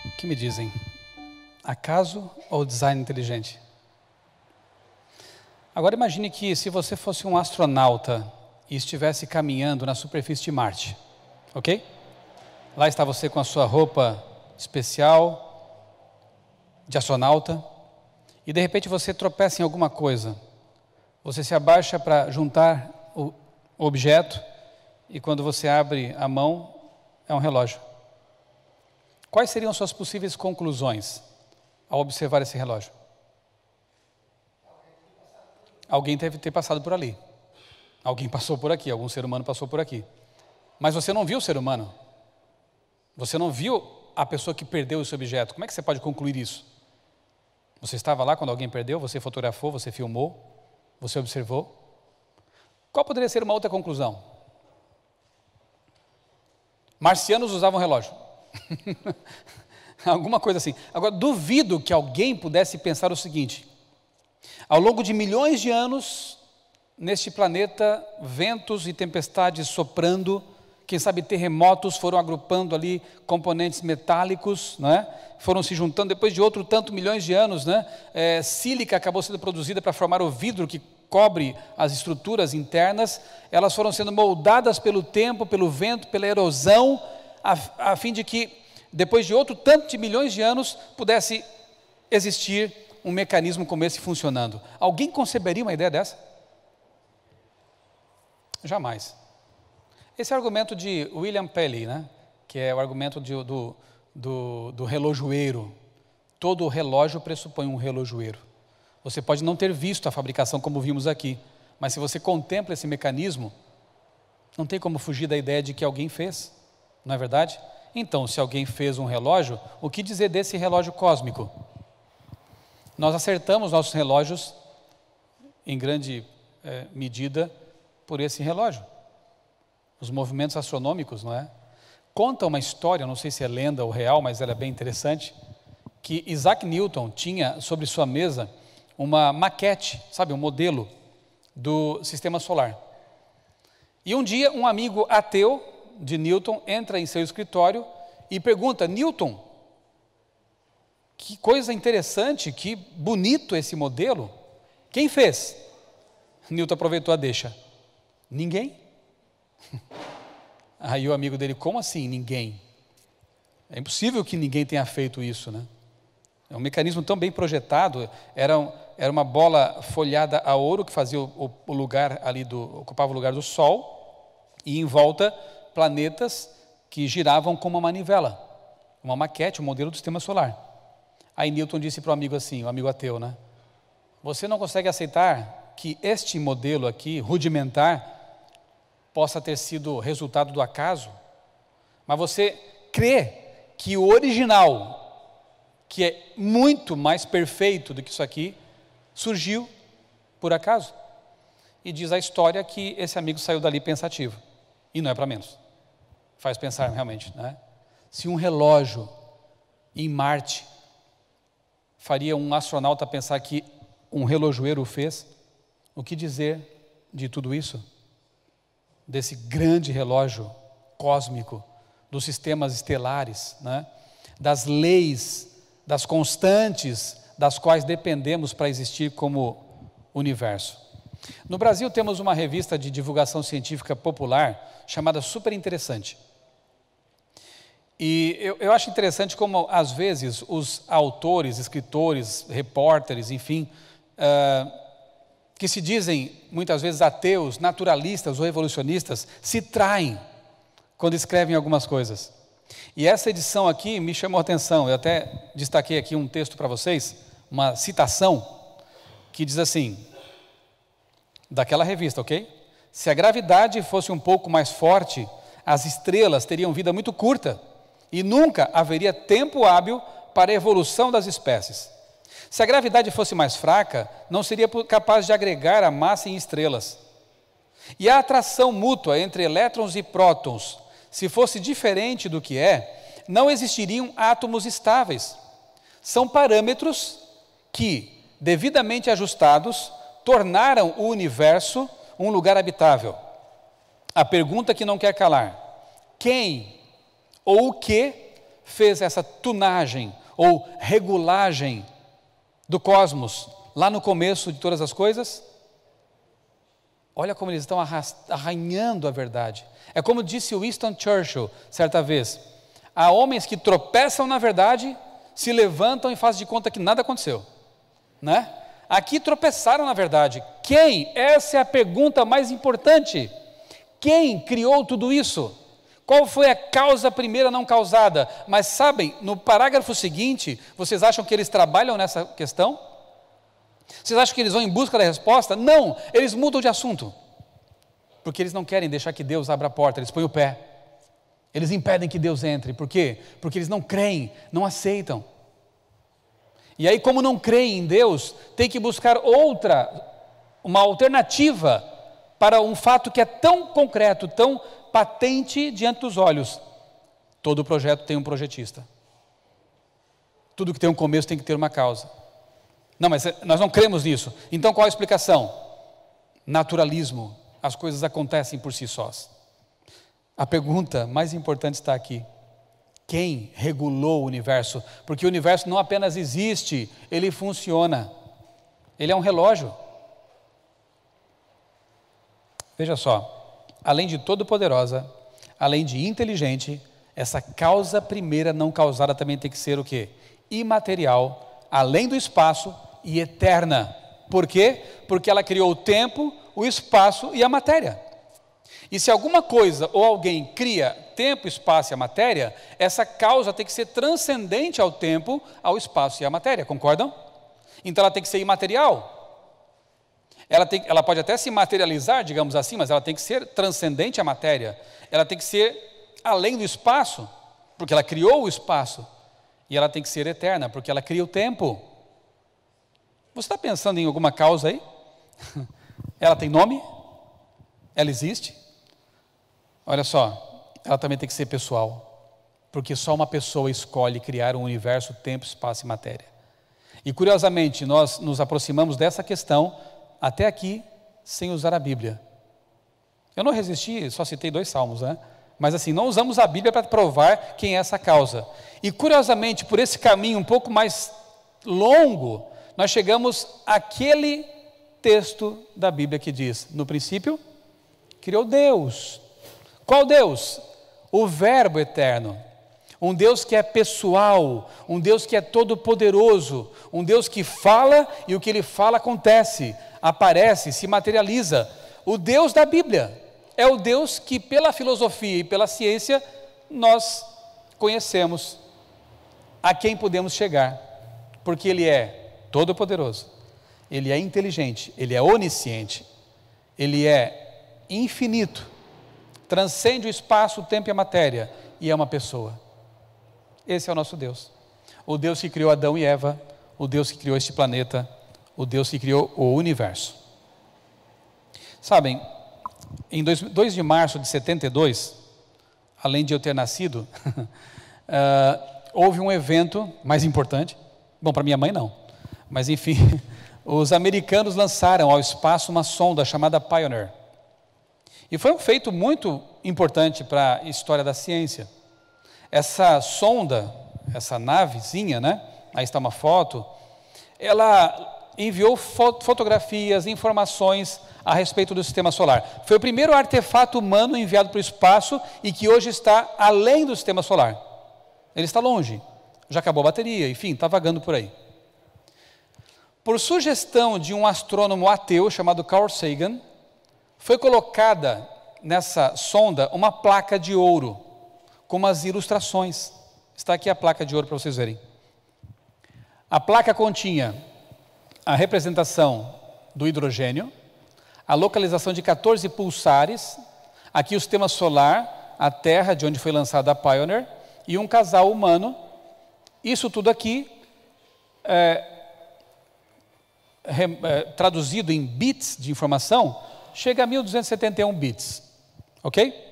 O que me dizem? Acaso ou design inteligente? Agora imagine que se você fosse um astronauta e estivesse caminhando na superfície de Marte, ok? Lá está você com a sua roupa especial de astronauta e de repente você tropeça em alguma coisa. Você se abaixa para juntar o objeto e quando você abre a mão é um relógio. Quais seriam suas possíveis conclusões ao observar esse relógio? Alguém deve ter passado por ali. Alguém passou por aqui, algum ser humano passou por aqui. mas você não viu o ser humano. Você não viu a pessoa que perdeu esse objeto. Como é que você pode concluir isso? Você estava lá quando alguém perdeu, você fotografou, você filmou, você observou. Qual poderia ser uma outra conclusão? Marcianos usavam relógio. Alguma coisa assim. Agora, duvido que alguém pudesse pensar o seguinte: ao longo de milhões de anos, neste planeta, ventos e tempestades soprando, quem sabe terremotos foram agrupando ali componentes metálicos, né? Foram se juntando, depois de outro tanto milhões de anos, né? Sílica acabou sendo produzida para formar o vidro que cobre as estruturas internas, elas foram sendo moldadas pelo tempo, pelo vento, pela erosão, a fim de que, depois de outro tanto de milhões de anos, pudesse existir um mecanismo como esse funcionando. Alguém conceberia uma ideia dessa? Jamais. Esse é o argumento de William Paley, né? Que é o argumento do relojoeiro. Todo relógio pressupõe um relojoeiro. Você pode não ter visto a fabricação como vimos aqui, mas se você contempla esse mecanismo, não tem como fugir da ideia de que alguém fez, não é verdade? Então, se alguém fez um relógio, o que dizer desse relógio cósmico? Nós acertamos nossos relógios, em grande medida, por esse relógio. Os movimentos astronômicos, não é? Conta uma história, não sei se é lenda ou real, mas ela é bem interessante, que Isaac Newton tinha sobre sua mesa uma maquete, sabe, um modelo do sistema solar. E um dia um amigo ateu de Newton entra em seu escritório e pergunta: Newton, que coisa interessante, que bonito esse modelo, quem fez? Newton aproveitou a deixa: ninguém. Aí o amigo dele: como assim ninguém? É impossível que ninguém tenha feito isso, né? É um mecanismo tão bem projetado, era uma bola folhada a ouro que fazia o lugar ali, ocupava o lugar do Sol, e em volta planetas que giravam como uma manivela, uma maquete, um modelo do sistema solar. Aí Newton disse para o amigo assim, o amigo ateu, né? Você não consegue aceitar que este modelo aqui, rudimentar, possa ter sido resultado do acaso, mas você crê que o original, que é muito mais perfeito do que isso aqui, surgiu por acaso? E diz a história que esse amigo saiu dali pensativo, e não é para menos, faz pensar realmente, né? Se um relógio em Marte faria um astronauta pensar que um relojoeiro o fez, o que dizer de tudo isso? Desse grande relógio cósmico, dos sistemas estelares, né? Das leis, das constantes das quais dependemos para existir como universo. No Brasil temos uma revista de divulgação científica popular chamada Super Interessante. E eu acho interessante como, às vezes, os autores, escritores, repórteres, enfim, que se dizem, muitas vezes, ateus, naturalistas ou revolucionistas, se traem quando escrevem algumas coisas. E essa edição aqui me chamou a atenção, eu até destaquei aqui um texto para vocês, uma citação, que diz assim, daquela revista, ok? Se a gravidade fosse um pouco mais forte, as estrelas teriam vida muito curta, e nunca haveria tempo hábil para a evolução das espécies. Se a gravidade fosse mais fraca, não seria capaz de agregar a massa em estrelas. E a atração mútua entre elétrons e prótons, se fosse diferente do que é, não existiriam átomos estáveis. São parâmetros que, devidamente ajustados, tornaram o universo um lugar habitável. A pergunta que não quer calar: quem ou o que fez essa tunagem ou regulagem do cosmos lá no começo de todas as coisas? Olha como eles estão arranhando a verdade. É como disse Winston Churchill certa vez: há homens que tropeçam na verdade, se levantam e fazem de conta que nada aconteceu, né? Aqui tropeçaram na verdade. Quem? Essa é a pergunta mais importante. Quem criou tudo isso? Qual foi a causa primeira não causada? Mas sabem, no parágrafo seguinte, vocês acham que eles trabalham nessa questão? Vocês acham que eles vão em busca da resposta? Não, eles mudam de assunto. Porque eles não querem deixar que Deus abra a porta, eles põem o pé. Eles impedem que Deus entre. Por quê? Porque eles não creem, não aceitam. E aí, como não creem em Deus, tem que buscar uma alternativa para um fato que é tão concreto, tão patente diante dos olhos. Todo projeto tem um projetista. Tudo que tem um começo tem que ter uma causa. Não, mas nós não cremos nisso. Então qual a explicação? Naturalismo. As coisas acontecem por si sós. A pergunta mais importante está aqui. Quem regulou o universo? Porque o universo não apenas existe, ele funciona. Ele é um relógio. Veja só, além de todo-poderosa, além de inteligente, essa causa primeira não causada também tem que ser o quê? Imaterial, além do espaço e eterna. Por quê? Porque ela criou o tempo, o espaço e a matéria. E se alguma coisa ou alguém cria tempo, espaço e a matéria, essa causa tem que ser transcendente ao tempo, ao espaço e à matéria, concordam? Então ela tem que ser imaterial. Ela pode até se materializar, digamos assim, mas ela tem que ser transcendente à matéria. Ela tem que ser além do espaço, porque ela criou o espaço. E ela tem que ser eterna, porque ela cria o tempo. Você está pensando em alguma causa aí? Ela tem nome? Ela existe? Olha só, ela também tem que ser pessoal, porque só uma pessoa escolhe criar um universo, tempo, espaço e matéria. E curiosamente, nós nos aproximamos dessa questão até aqui, sem usar a Bíblia. Eu não resisti, só citei 2 salmos, né? Mas assim, não usamos a Bíblia para provar quem é essa causa. E curiosamente, por esse caminho um pouco mais longo, nós chegamos àquele texto da Bíblia que diz, no princípio, criou Deus. Qual Deus? O Verbo eterno. Um Deus que é pessoal, um Deus que é todo-poderoso, um Deus que fala e o que Ele fala acontece, aparece, se materializa. O Deus da Bíblia é o Deus que pela filosofia e pela ciência nós conhecemos, a quem podemos chegar, porque Ele é todo-poderoso, Ele é inteligente, Ele é onisciente, Ele é infinito, transcende o espaço, o tempo e a matéria, e é uma pessoa. Esse é o nosso Deus. O Deus que criou Adão e Eva, o Deus que criou este planeta, o Deus que criou o universo. Sabem, em 2 de março de 72, além de eu ter nascido, houve um evento mais importante. Bom, para minha mãe não, mas enfim, os americanos lançaram ao espaço uma sonda chamada Pioneer. E foi um feito muito importante para a história da ciência. Essa sonda, essa navezinha, né? Aí está uma foto, ela enviou fotografias, informações a respeito do sistema solar. Foi o primeiro artefato humano enviado para o espaço e que hoje está além do sistema solar. Ele está longe, já acabou a bateria, enfim, está vagando por aí. Por sugestão de um astrônomo ateu chamado Carl Sagan, foi colocada nessa sonda uma placa de ouro, com umas ilustrações. Está aqui a placa de ouro para vocês verem. A placa continha a representação do hidrogênio, a localização de 14 pulsares, aqui o sistema solar, a Terra, de onde foi lançada a Pioneer, e um casal humano. Isso tudo aqui, traduzido em bits de informação, chega a 1271 bits, ok?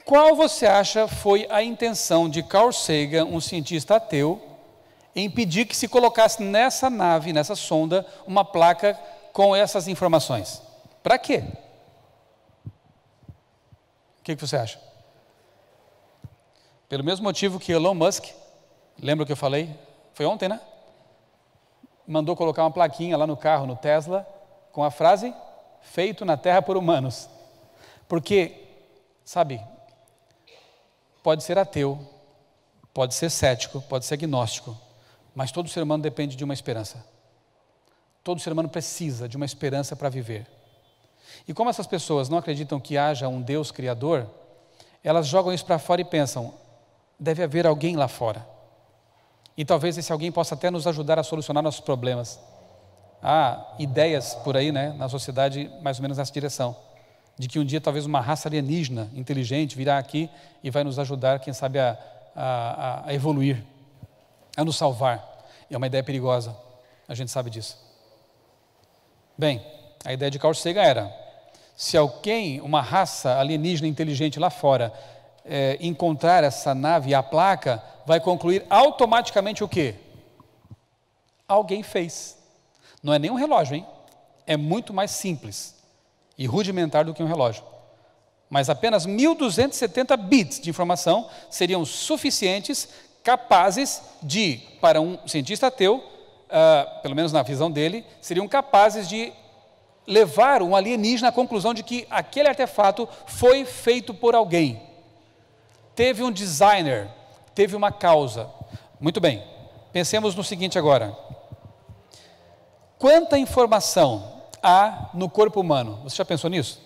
Qual você acha foi a intenção de Carl Sagan, um cientista ateu, em pedir que se colocasse nessa nave, nessa sonda, uma placa com essas informações? Para quê? O que você acha? Pelo mesmo motivo que Elon Musk, lembra o que eu falei? Foi ontem, né? Mandou colocar uma plaquinha lá no carro, no Tesla, com a frase, feito na terra por humanos. Porque, sabe, pode ser ateu, pode ser cético, pode ser agnóstico, mas todo ser humano depende de uma esperança. Todo ser humano precisa de uma esperança para viver. E como essas pessoas não acreditam que haja um Deus criador, elas jogam isso para fora e pensam, deve haver alguém lá fora. E talvez esse alguém possa até nos ajudar a solucionar nossos problemas. Há ideias por aí, né, na sociedade, mais ou menos nessa direção. de que um dia talvez uma raça alienígena inteligente virá aqui e vai nos ajudar, quem sabe, a evoluir, a nos salvar. É uma ideia perigosa, a gente sabe disso. Bem, a ideia de Carl Sagan era, se alguém, uma raça alienígena inteligente lá fora, encontrar essa nave e a placa, vai concluir automaticamente o quê? Alguém fez. Não é nem um relógio, hein? É muito mais simples e rudimentar do que um relógio. Mas apenas 1.270 bits de informação seriam suficientes, capazes de, para um cientista ateu, pelo menos na visão dele, seriam capazes de levar um alienígena à conclusão de que aquele artefato foi feito por alguém. Teve um designer, teve uma causa. Muito bem, pensemos no seguinte agora. Quanta informação há no corpo humano? Você já pensou nisso?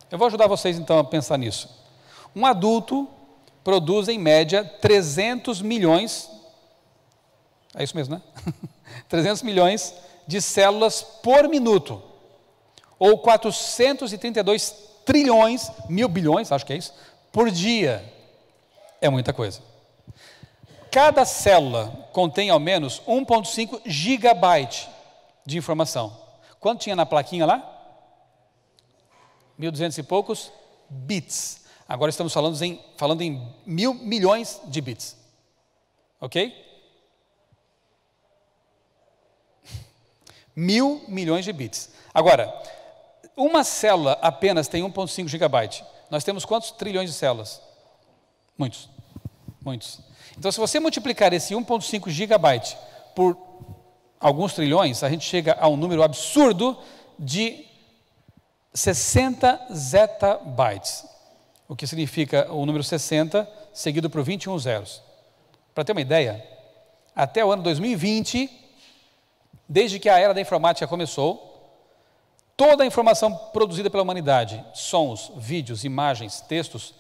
Eu vou ajudar vocês então a pensar nisso. Um adulto produz em média 300 milhões, é isso mesmo, né? 300 milhões de células por minuto, ou 432 trilhões, mil bilhões, acho que é isso, por dia. É muita coisa. Cada célula contém ao menos 1,5 gigabyte de informação. Quanto tinha na plaquinha lá? 1.200 e poucos bits. Agora estamos falando em 1.000 milhões de bits. Ok? 1.000 milhões de bits. Agora, uma célula apenas tem 1,5 gigabyte. Nós temos quantos trilhões de células? Muitos. Muitos. Então, se você multiplicar esse 1,5 gigabyte por alguns trilhões, a gente chega a um número absurdo de 60 zettabytes. O que significa o número 60 seguido por 21 zeros. Para ter uma ideia, até o ano 2020, desde que a era da informática começou, toda a informação produzida pela humanidade, sons, vídeos, imagens, textos,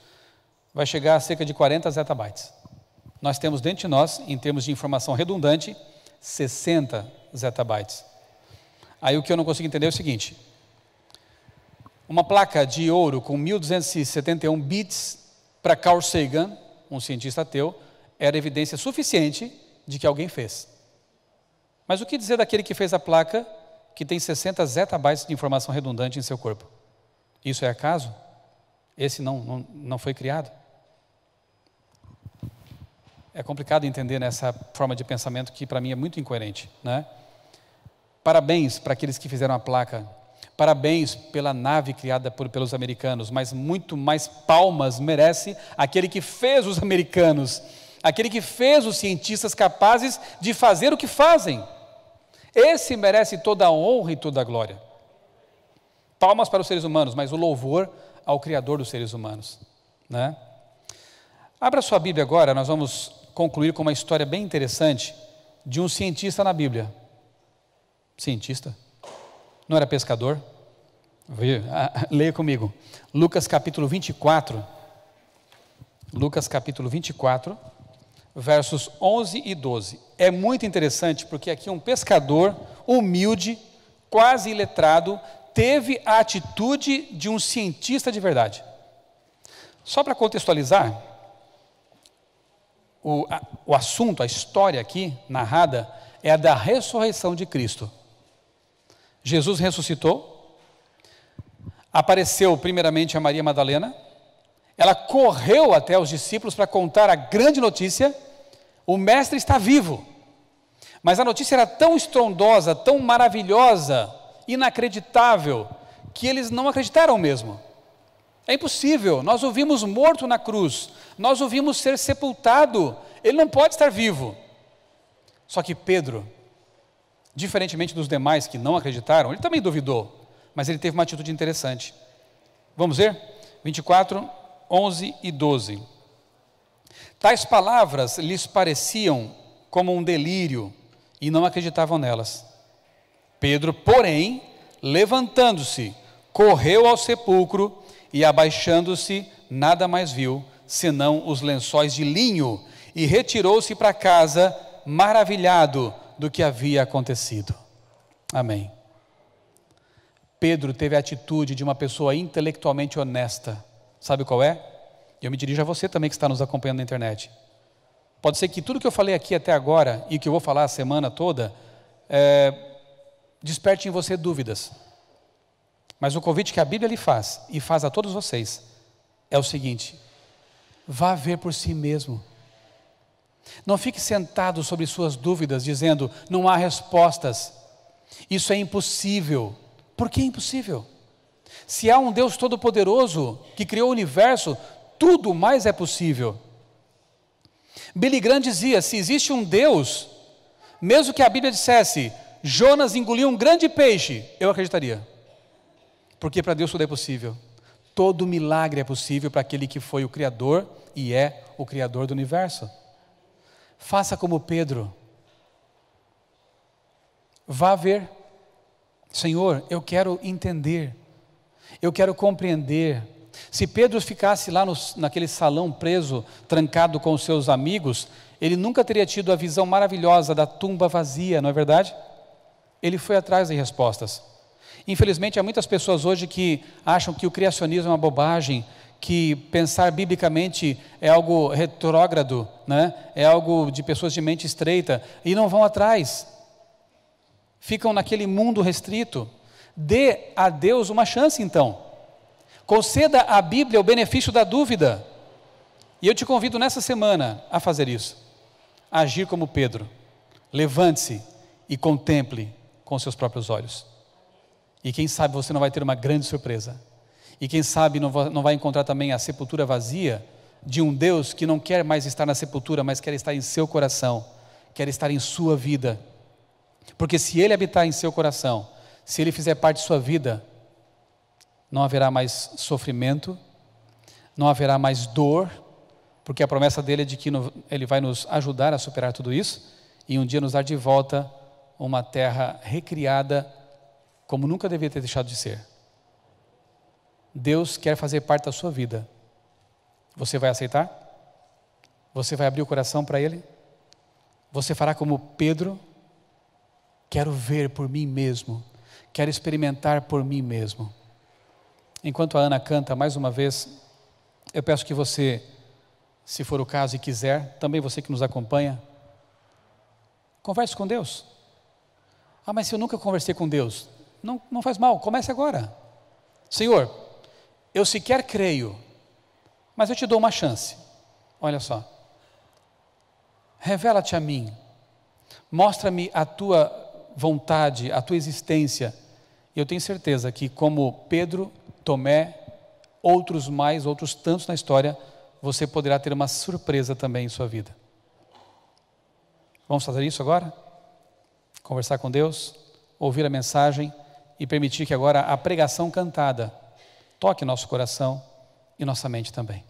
vai chegar a cerca de 40 zettabytes. Nós temos dentro de nós, em termos de informação redundante, 60 zettabytes. Aí o que eu não consigo entender é o seguinte: uma placa de ouro com 1.271 bits para Carl Sagan, um cientista ateu, era evidência suficiente de que alguém fez. Mas o que dizer daquele que fez a placa que tem 60 zettabytes de informação redundante em seu corpo? Isso é acaso? Esse não foi criado? É complicado entender nessa forma de pensamento que para mim é muito incoerente, né? Parabéns para aqueles que fizeram a placa, parabéns pela nave criada pelos americanos, mas muito mais palmas merece aquele que fez os americanos, aquele que fez os cientistas capazes de fazer o que fazem. Esse merece toda a honra e toda a glória. Palmas para os seres humanos, mas o louvor ao Criador dos seres humanos, né? Abra sua Bíblia agora, nós vamos concluir com uma história bem interessante de um cientista na Bíblia. Cientista? Não era pescador? Leia comigo. Lucas capítulo 24. Lucas capítulo 24, versos 11 e 12. É muito interessante porque aqui um pescador humilde, quase iletrado, teve a atitude de um cientista de verdade. Só para contextualizar, o assunto, a história aqui narrada é a da ressurreição de Cristo. Jesus ressuscitou, apareceu primeiramente a Maria Madalena, ela correu até os discípulos para contar a grande notícia: o mestre está vivo. Mas a notícia era tão estrondosa, tão maravilhosa, inacreditável, que eles não acreditaram mesmo. É impossível, nós o vimos morto na cruz, nós o vimos ser sepultado, ele não pode estar vivo. Só que Pedro, diferentemente dos demais que não acreditaram, ele também duvidou, mas ele teve uma atitude interessante. Vamos ver? 24, 11 e 12. Tais palavras lhes pareciam como um delírio e não acreditavam nelas. Pedro, porém, levantando-se, correu ao sepulcro e, abaixando-se, nada mais viu, senão os lençóis de linho, e retirou-se para casa, maravilhado do que havia acontecido. Amém. Pedro teve a atitude de uma pessoa intelectualmente honesta. Sabe qual é? Eu me dirijo a você também que está nos acompanhando na internet. Pode ser que tudo que eu falei aqui até agora e que eu vou falar a semana toda desperte em você dúvidas. Mas o convite que a Bíblia lhe faz e faz a todos vocês é o seguinte: vá ver por si mesmo. Não fique sentado sobre suas dúvidas dizendo, não há respostas, isso é impossível. Por que é impossível? Se há um Deus todo-poderoso que criou o universo, tudo mais é possível. Billy Graham dizia, se existe um Deus, mesmo que a Bíblia dissesse, Jonas engoliu um grande peixe, eu acreditaria. Porque para Deus tudo é possível. Todo milagre é possível para aquele que foi o Criador e é o Criador do universo. Faça como Pedro. Vá ver. Senhor, eu quero entender. Eu quero compreender. Se Pedro ficasse lá naquele salão preso, trancado com os seus amigos, ele nunca teria tido a visão maravilhosa da tumba vazia, não é verdade? Ele foi atrás de respostas. Infelizmente, há muitas pessoas hoje que acham que o criacionismo é uma bobagem, que pensar biblicamente é algo retrógrado, né? É algo de pessoas de mente estreita, e não vão atrás. Ficam naquele mundo restrito. Dê a Deus uma chance então. Conceda à Bíblia o benefício da dúvida. E eu te convido nessa semana a fazer isso. A agir como Pedro. Levante-se e contemple com seus próprios olhos. E quem sabe você não vai ter uma grande surpresa. E quem sabe não vai encontrar também a sepultura vazia de um Deus que não quer mais estar na sepultura, mas quer estar em seu coração, quer estar em sua vida. Porque se Ele habitar em seu coração, se Ele fizer parte de sua vida, não haverá mais sofrimento, não haverá mais dor, porque a promessa dele é de que Ele vai nos ajudar a superar tudo isso e um dia nos dar de volta uma terra recriada como nunca devia ter deixado de ser. Deus quer fazer parte da sua vida. Você vai aceitar? Você vai abrir o coração para Ele? Você fará como Pedro? Quero ver por mim mesmo. Quero experimentar por mim mesmo. Enquanto a Ana canta mais uma vez, eu peço que você, se for o caso e quiser, também você que nos acompanha, converse com Deus. Ah, mas se eu nunca conversei com Deus, não faz mal, comece agora. Senhor, eu sequer creio, mas eu te dou uma chance. Olha só. Revela-te a mim. Mostra-me a tua vontade, a tua existência. E eu tenho certeza que como Pedro, Tomé, outros tantos na história, você poderá ter uma surpresa também em sua vida. Vamos fazer isso agora? Conversar com Deus, ouvir a mensagem e permitir que agora a pregação cantada toque nosso coração e nossa mente também.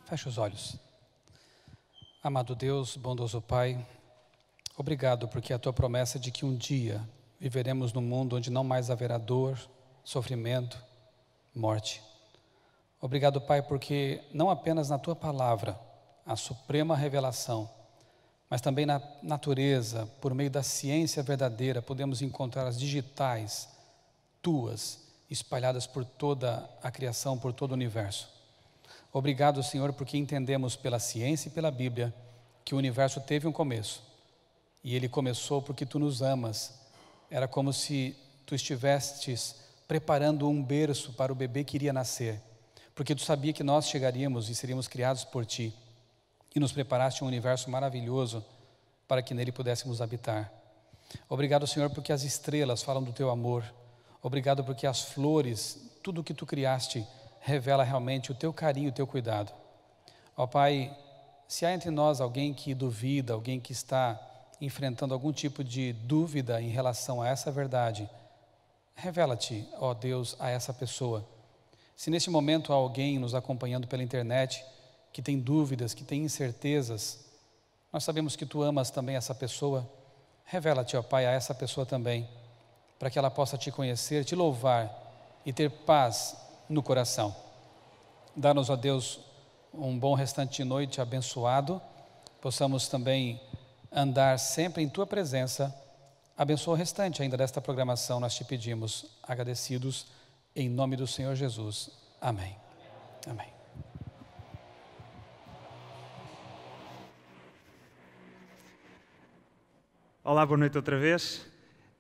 Feche os olhos. Amado Deus, bondoso Pai, obrigado porque a Tua promessa de que um dia viveremos num mundo onde não mais haverá dor, sofrimento, morte. Obrigado, Pai, porque não apenas na Tua palavra, a suprema revelação, mas também na natureza, por meio da ciência verdadeira, podemos encontrar as digitais Tuas, espalhadas por toda a criação, por todo o universo. Obrigado, Senhor, porque entendemos pela ciência e pela Bíblia que o universo teve um começo. E ele começou porque Tu nos amas. Era como se Tu estivesses preparando um berço para o bebê que iria nascer. Porque Tu sabia que nós chegaríamos e seríamos criados por Ti. E nos preparaste um universo maravilhoso para que nele pudéssemos habitar. Obrigado, Senhor, porque as estrelas falam do Teu amor. Obrigado porque as flores, tudo o que Tu criaste, revela realmente o Teu carinho, o Teu cuidado. Ó Pai, se há entre nós alguém que duvida, alguém que está enfrentando algum tipo de dúvida em relação a essa verdade, revela-te, ó Deus, a essa pessoa. Se neste momento há alguém nos acompanhando pela internet que tem dúvidas, que tem incertezas, nós sabemos que Tu amas também essa pessoa. Revela-te, ó Pai, a essa pessoa também, para que ela possa Te conhecer, Te louvar e ter paz no coração. Dá-nos, ó Deus, um bom restante de noite abençoado, possamos também andar sempre em Tua presença. Abençoa o restante ainda desta programação, nós Te pedimos, agradecidos, em nome do Senhor Jesus. Amém. Amém. Olá, boa noite outra vez.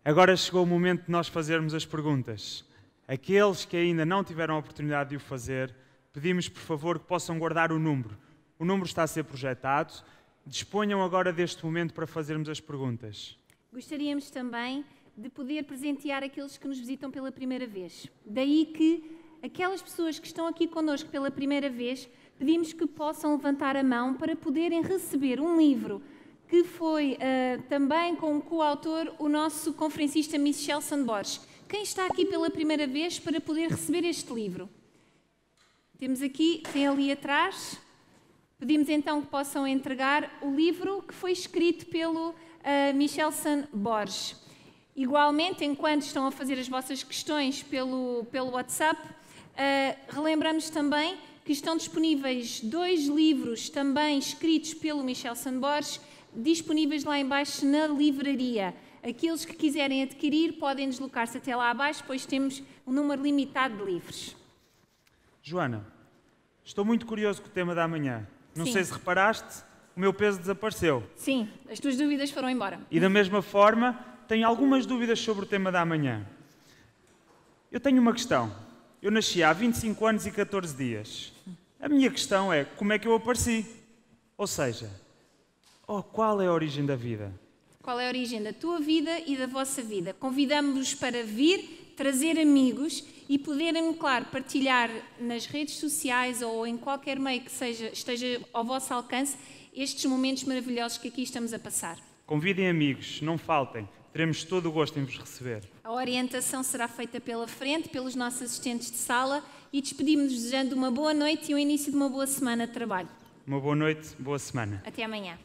Agora chegou o momento de nós fazermos as perguntas. Aqueles que ainda não tiveram a oportunidade de o fazer, pedimos por favor que possam guardar o número. O número está a ser projetado. Disponham agora deste momento para fazermos as perguntas. Gostaríamos também de poder presentear aqueles que nos visitam pela primeira vez. Daí que aquelas pessoas que estão aqui connosco pela primeira vez, pedimos que possam levantar a mão para poderem receber um livro que foi também com o coautor o nosso conferencista Michelson Borges. Quem está aqui pela primeira vez para poder receber este livro? Temos aqui, tem ali atrás. Pedimos então que possam entregar o livro que foi escrito pelo Michelson Borges. Igualmente, enquanto estão a fazer as vossas questões pelo WhatsApp, relembramos também que estão disponíveis 2 livros também escritos pelo Michelson Borges, disponíveis lá embaixo na livraria. Aqueles que quiserem adquirir podem deslocar-se até lá abaixo, pois temos um número limitado de livros. Joana, estou muito curioso com o tema da manhã. Não Sim. sei se reparaste, o meu peso desapareceu. Sim, as tuas dúvidas foram embora. E da mesma forma, tenho algumas dúvidas sobre o tema da manhã. Eu tenho uma questão. Eu nasci há 25 anos e 14 dias. A minha questão é, como é que eu apareci? Ou seja, qual é a origem da vida? Qual é a origem da tua vida e da vossa vida? Convidamos-vos para vir, trazer amigos e poderem, claro, partilhar nas redes sociais ou em qualquer meio que esteja ao vosso alcance estes momentos maravilhosos que aqui estamos a passar. Convidem amigos, não faltem. Teremos todo o gosto em vos receber. A orientação será feita pela frente, pelos nossos assistentes de sala e despedimos-nos desejando uma boa noite e o início de uma boa semana de trabalho. Uma boa noite, boa semana. Até amanhã.